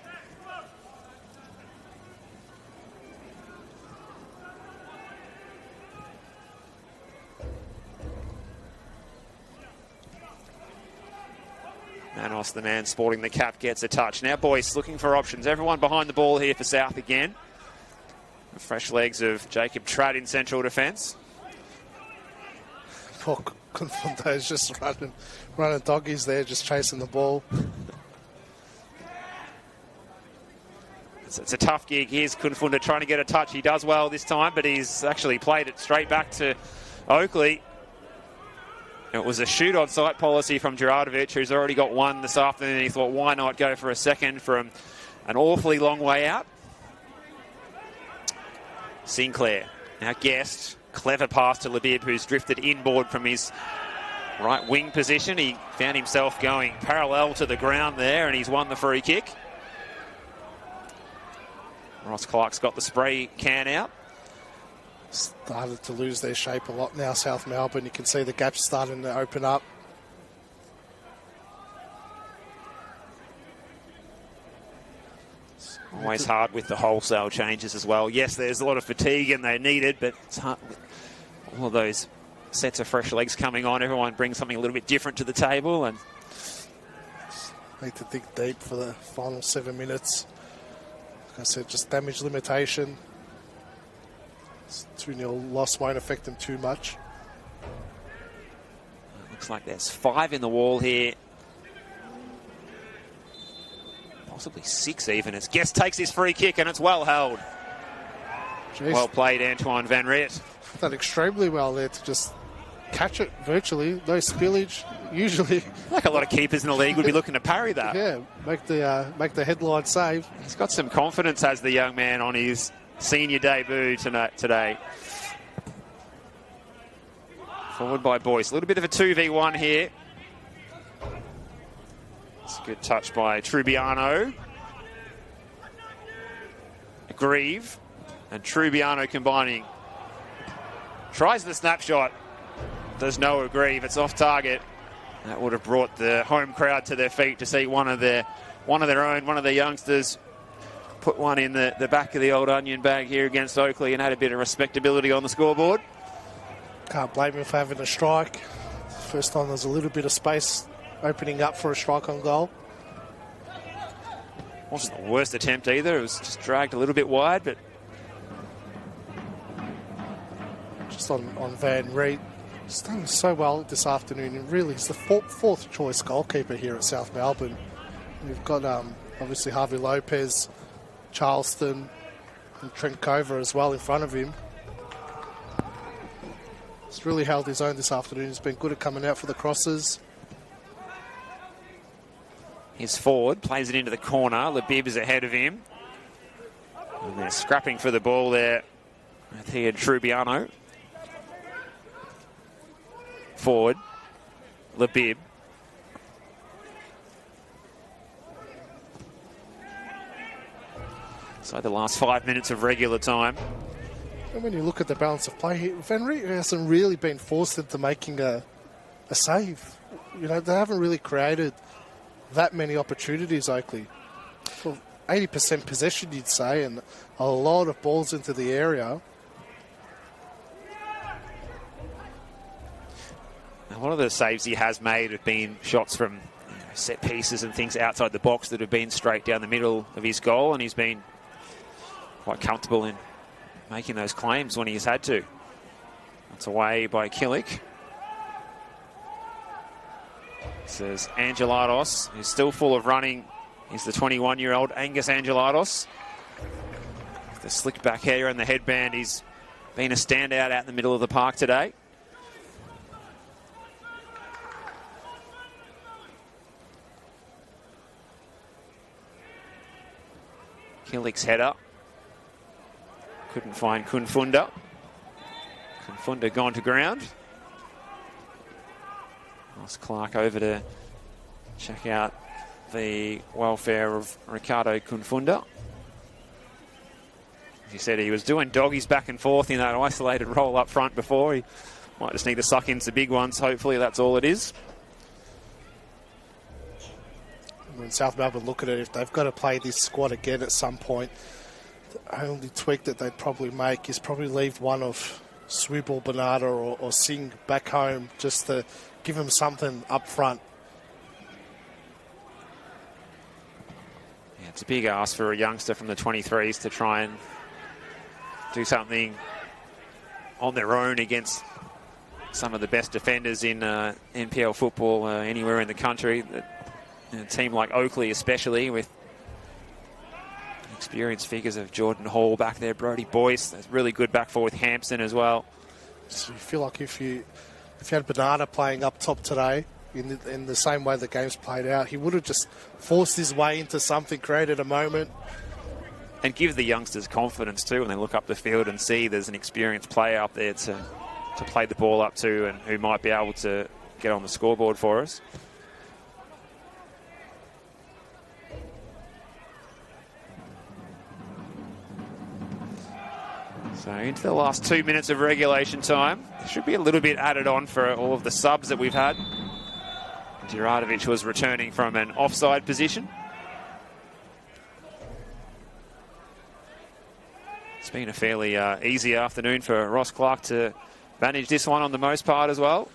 Manos, the man sporting the cap, gets a touch. Now Boyce looking for options. Everyone behind the ball here for South again. The fresh legs of Jacob Tradd in central defence. Poor Kunfunde is just running doggies there, just chasing the ball. It's a tough gig. Here's Kunfunde trying to get a touch. He does well this time, but he's actually played it straight back to Oakleigh. It was a shoot on sight policy from Djuradovic, who's already got one this afternoon. He thought, why not go for a second from an awfully long way out? Sinclair, now Guest. Clever pass to Labib, who's drifted inboard from his right wing position. He found himself going parallel to the ground there, and he's won the free kick. Ross Clark's got the spray can out. Started to lose their shape a lot now, South Melbourne. You can see the gaps starting to open up. Always hard with the wholesale changes as well. Yes, there's a lot of fatigue and they're needed, but it's hard. All of those sets of fresh legs coming on, everyone brings something a little bit different to the table. And need to dig deep for the final 7 minutes. Like I said, just damage limitation. 2-0 loss won't affect them too much. Looks like there's 5 in the wall here. Possibly 6 even, as Guest takes his free kick and it's well held. Jeez. Well played, Antoine Van Riet. Done extremely well there to just catch it virtually. No spillage. Usually, like a lot of keepers in the league would be looking to parry that. Yeah, make the headline save. He's got some confidence, has the young man, on his senior debut today. Forward by Boyce. A little bit of a 2v1 here. It's a good touch by Trubiano. Grieve and Trubiano combining. Tries the snapshot. Does Noah Grieve. It's off target. That would have brought the home crowd to their feet to see one of their youngsters put one in the back of the old onion bag here against Oakleigh and had a bit of respectability on the scoreboard. Can't blame him for having a strike. First time there's a little bit of space opening up for a strike on goal. Wasn't the worst attempt either. It was just dragged a little bit wide, but just on Van Reed. He's done so well this afternoon, and really he's the fourth choice goalkeeper here at South Melbourne. We've got obviously Harvey Lopez, Charleston, and Trent Cover as well in front of him. He's really held his own this afternoon. He's been good at coming out for the crosses. His forward plays it into the corner. Labib is ahead of him. And they're scrapping for the ball there. Here, Trubiano. Forward. Labib. So the last 5 minutes of regular time. And when you look at the balance of play here, Van Reet hasn't really been forced into making a save. You know, they haven't really created that many opportunities, Oakleigh. For 80% possession, you'd say, and a lot of balls into the area. A lot of the saves he has made have been shots from set pieces and things outside the box that have been straight down the middle of his goal, and he's been quite comfortable in making those claims when he's had to. That's away by Killick. Says Angelatos, who's still full of running. He's the 21-year-old Angus Angelatos. The slick back hair and the headband. He's been a standout out in the middle of the park today. Killick's header. Couldn't find Kunfunda. Kunfunda gone to ground. Ross Clark over to check out the welfare of Ricardo Kunfunda. As he said, he was doing doggies back and forth in that isolated role up front before. He might just need to suck in some big ones. Hopefully that's all it is. When South Melbourne look at it, if they've got to play this squad again at some point, the only tweak that they'd probably make is probably leave one of Swibble, Bernardo or Singh back home just to give them something up front. Yeah, it's a big ask for a youngster from the 23s to try and do something on their own against some of the best defenders in NPL football anywhere in the country. A team like Oakleigh especially, with experienced figures of Jordan Hall back there, Brody Boyce. That's really good back four with Hampson as well. So you feel like if you had Bernardo playing up top today, in the same way the game's played out, he would have just forced his way into something, created a moment. And give the youngsters confidence too when they look up the field and see there's an experienced player up there to play the ball up to and who might be able to get on the scoreboard for us. So into the last 2 minutes of regulation time. There should be a little bit added on for all of the subs that we've had. Djuradovic was returning from an offside position. It's been a fairly easy afternoon for Ross Clark to manage this one on the most part as well.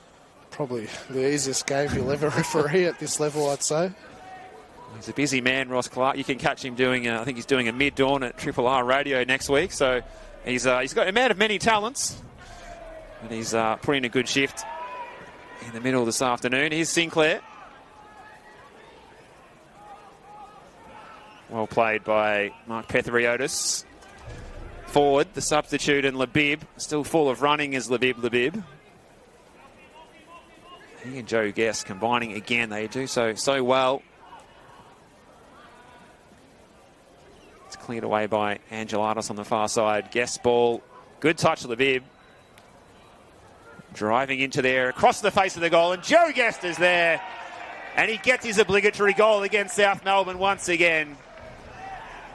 Probably the easiest game you'll ever referee at this level, I'd say. He's a busy man, Ross Clark. You can catch him doing, I think he's doing a mid-dawn at Triple R Radio next week. So he's got a man of many talents. And he's putting a good shift in the middle this afternoon. Here's Sinclair. Well played by Mark Petheriotis. Forward, the substitute, and Labib. Still full of running is Labib. He and Joe Guest combining again. They do so well. It's cleared away by Angelatos on the far side. Guest ball. Good touch, Labib. Driving into there, across the face of the goal, and Joe Guest is there. And he gets his obligatory goal against South Melbourne once again.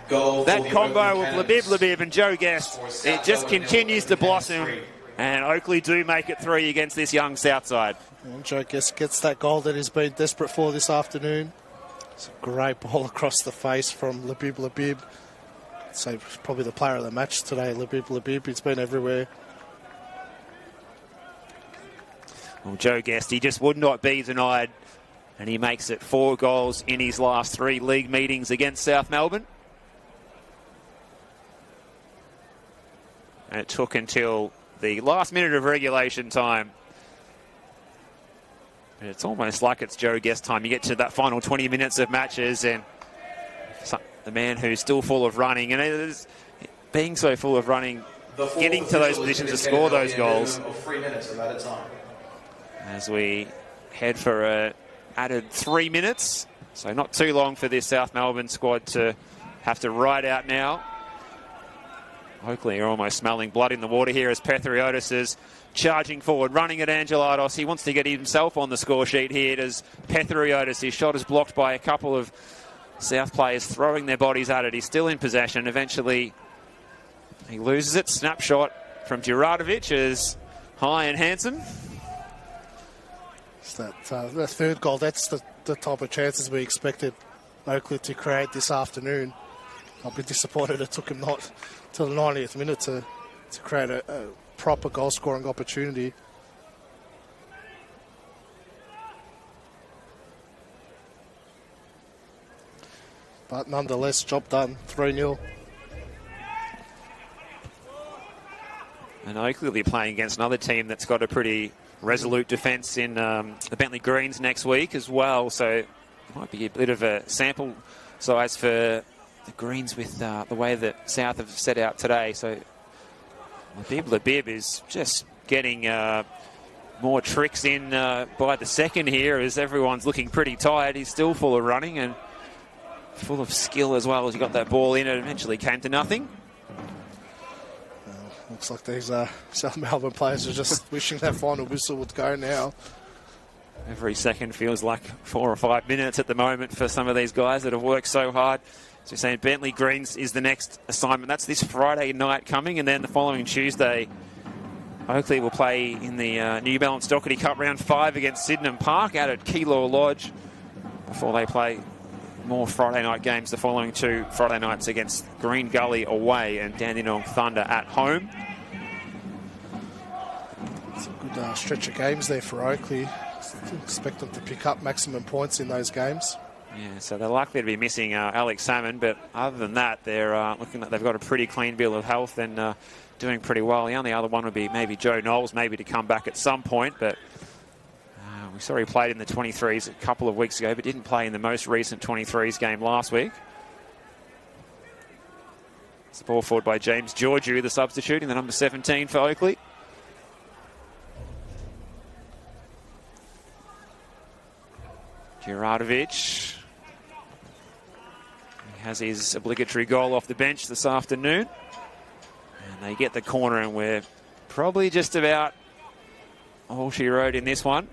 That combo of Labib and Joe Guest, it just continues to blossom. And Oakleigh do make it 3 against this young South side. And Joe Guest gets that goal that he's been desperate for this afternoon. It's a great ball across the face from Labib. say probably the player of the match today, Labib. He's been everywhere. Well, Joe Guest, he just would not be denied, and he makes it 4 goals in his last 3 league meetings against South Melbourne. And it took until the last minute of regulation time. And it's almost like it's Joe Guest time. You get to that final 20 minutes of matches, and the man who's still full of running, and it is being so full of running, getting to those positions to score those goals. 3 minutes at a time. As we head for a added 3 minutes. So not too long for this South Melbourne squad to have to ride out now. Oakleigh are almost smelling blood in the water here as Pethriotis is charging forward, running at Angelatos. He wants to get himself on the score sheet here as Pethriotis. His shot is blocked by a couple of South players throwing their bodies at it. He's still in possession. Eventually he loses it. Snapshot from Juratovic is high and handsome. The third goal, that's the type of chances we expected Oakleigh to create this afternoon. I'll be disappointed it took him not till the 90th minute to create a proper goal-scoring opportunity. But nonetheless, job done, 3-0. And Oakleigh will be playing against another team that's got a pretty resolute defence in the Bentley Greens next week as well. So it might be a bit of a sample size for the Greens with the way that South have set out today. So Labib is just getting more tricks in by the second here as everyone's looking pretty tired. He's still full of running and full of skill as well as he got that ball in. It eventually came to nothing. Looks like these South Melbourne players are just wishing that final whistle would go now. Every second feels like 4 or 5 minutes at the moment for some of these guys that have worked so hard. So you're saying Bentley Greens is the next assignment. That's this Friday night coming, and then the following Tuesday, Oakleigh will play in the New Balance Doherty Cup Round 5 against Sydenham Park out at Keilor Lodge before they play more Friday night games the following 2 Friday nights against Green Gully away and Dandenong Thunder at home. It's a good stretch of games there for Oakleigh. Expect them to pick up maximum points in those games. Yeah, so they're likely to be missing Alex Salmon, but other than that, they're looking like they've got a pretty clean bill of health and doing pretty well. The only other one would be maybe Joe Knowles, maybe to come back at some point, but we saw he played in the 23s a couple of weeks ago, but didn't play in the most recent 23s game last week. It's the ball forward by James Georgiou, the substitute in the number 17 for Oakleigh. Juratovic. He has his obligatory goal off the bench this afternoon. And they get the corner, and we're probably just about all she wrote in this one.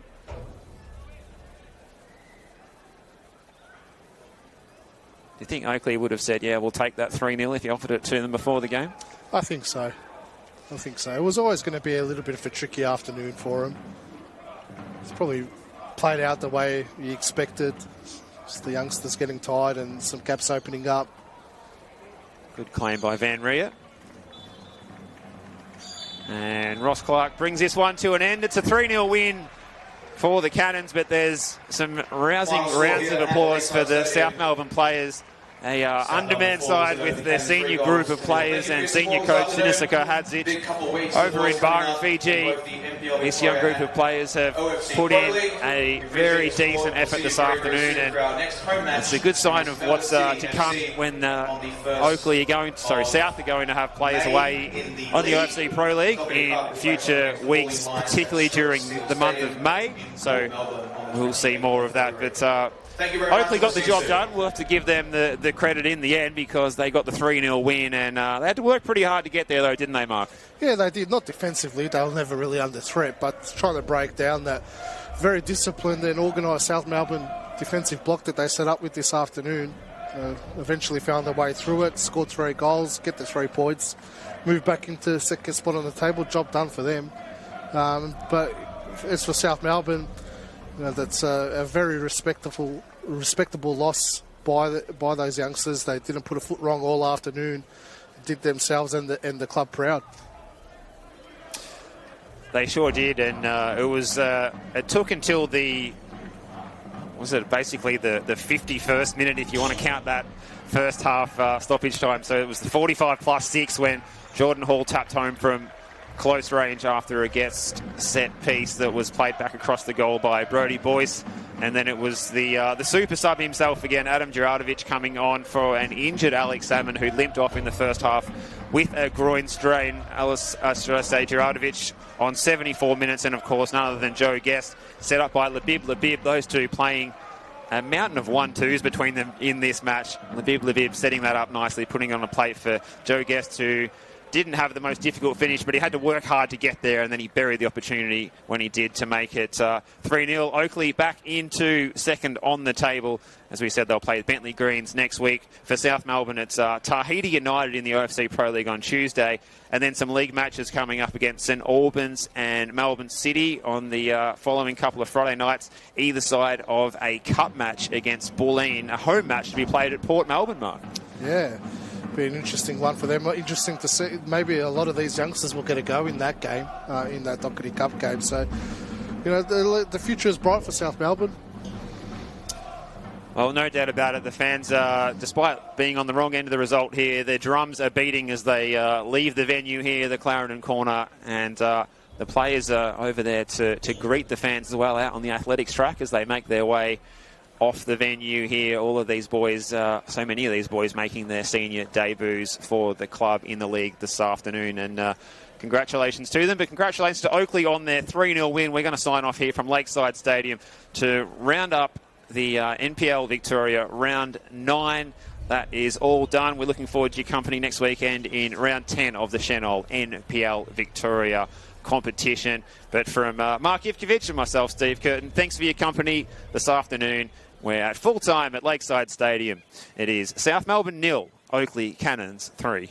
Do you think Oakleigh would have said, yeah, we'll take that 3-0 if you offered it to them before the game? I think so. It was always going to be a little bit of a tricky afternoon for him. It's probably played out the way you expected. Just the youngsters getting tired and some gaps opening up. Good claim by Van Ria. And Ross Clark brings this one to an end. It's a 3-0 win for the Cannons, but there's some rousing rounds of applause for the South Melbourne players. A undermanned side with their senior group of players and senior coach Sinisa Hadzic over in Bar in Fiji. This young group of players have put in a very decent effort this afternoon, and it's a good sign of what's to come when South are going to have players away on the OFC Pro League in future weeks, particularly during the month of May. So we'll see more of that, but Oakleigh got the job done. We'll have to give them the credit in the end because they got the 3-0 win, and they had to work pretty hard to get there, though, didn't they, Mark? Yeah, they did. Not defensively. They were never really under threat, but trying to break down that very disciplined and organised South Melbourne defensive block that they set up with this afternoon. Eventually found their way through it, scored 3 goals, get the 3 points, moved back into the second spot on the table. Job done for them. But as for South Melbourne, that's a very respectable loss by those youngsters. They didn't put a foot wrong all afternoon. Did themselves and the club proud. They sure did, and it took until basically the 51st minute, if you want to count that first half stoppage time. So it was the 45+6 when Jordan Hall tapped home from close range after a guest set piece that was played back across the goal by Brodie Boyce. And then it was the super sub himself again, Adam Juratovic, coming on for an injured Alex Salmon, who limped off in the first half with a groin strain. Juratovic on 74 minutes, and of course none other than Joe Guest, set up by Labib. Those two playing a mountain of 1-2s between them in this match. Labib setting that up nicely, putting on a plate for Joe Guest, who didn't have the most difficult finish, but he had to work hard to get there, and then he buried the opportunity when he did to make it 3-0. Oakleigh back into second on the table. As we said, they'll play Bentley Greens next week. For South Melbourne, it's Tahiti United in the OFC Pro League on Tuesday, and then some league matches coming up against St Albans and Melbourne City on the following couple of Friday nights, either side of a cup match against Bulleen, a home match to be played at Port Melbourne, Mark. Yeah. Be an interesting one for them. Interesting to see. Maybe a lot of these youngsters will get a go in that game, in that Doherty Cup game. So, the future is bright for South Melbourne. Well, no doubt about it. The fans, despite being on the wrong end of the result here, their drums are beating as they leave the venue here, the Clarendon Corner, and the players are over there to greet the fans as well out on the athletics track as they make their way off the venue here. All of these boys, so many of these boys making their senior debuts for the club in the league this afternoon. And congratulations to them, but congratulations to Oakleigh on their 3-0 win. We're going to sign off here from Lakeside Stadium to round up the NPL Victoria round 9. That is all done. We're looking forward to your company next weekend in round 10 of the Senol NPL Victoria competition. But from Mark Ivkovic and myself, Steve Curtin, thanks for your company this afternoon. We're at full time at Lakeside Stadium. It is South Melbourne 0, Oakleigh Cannons 3.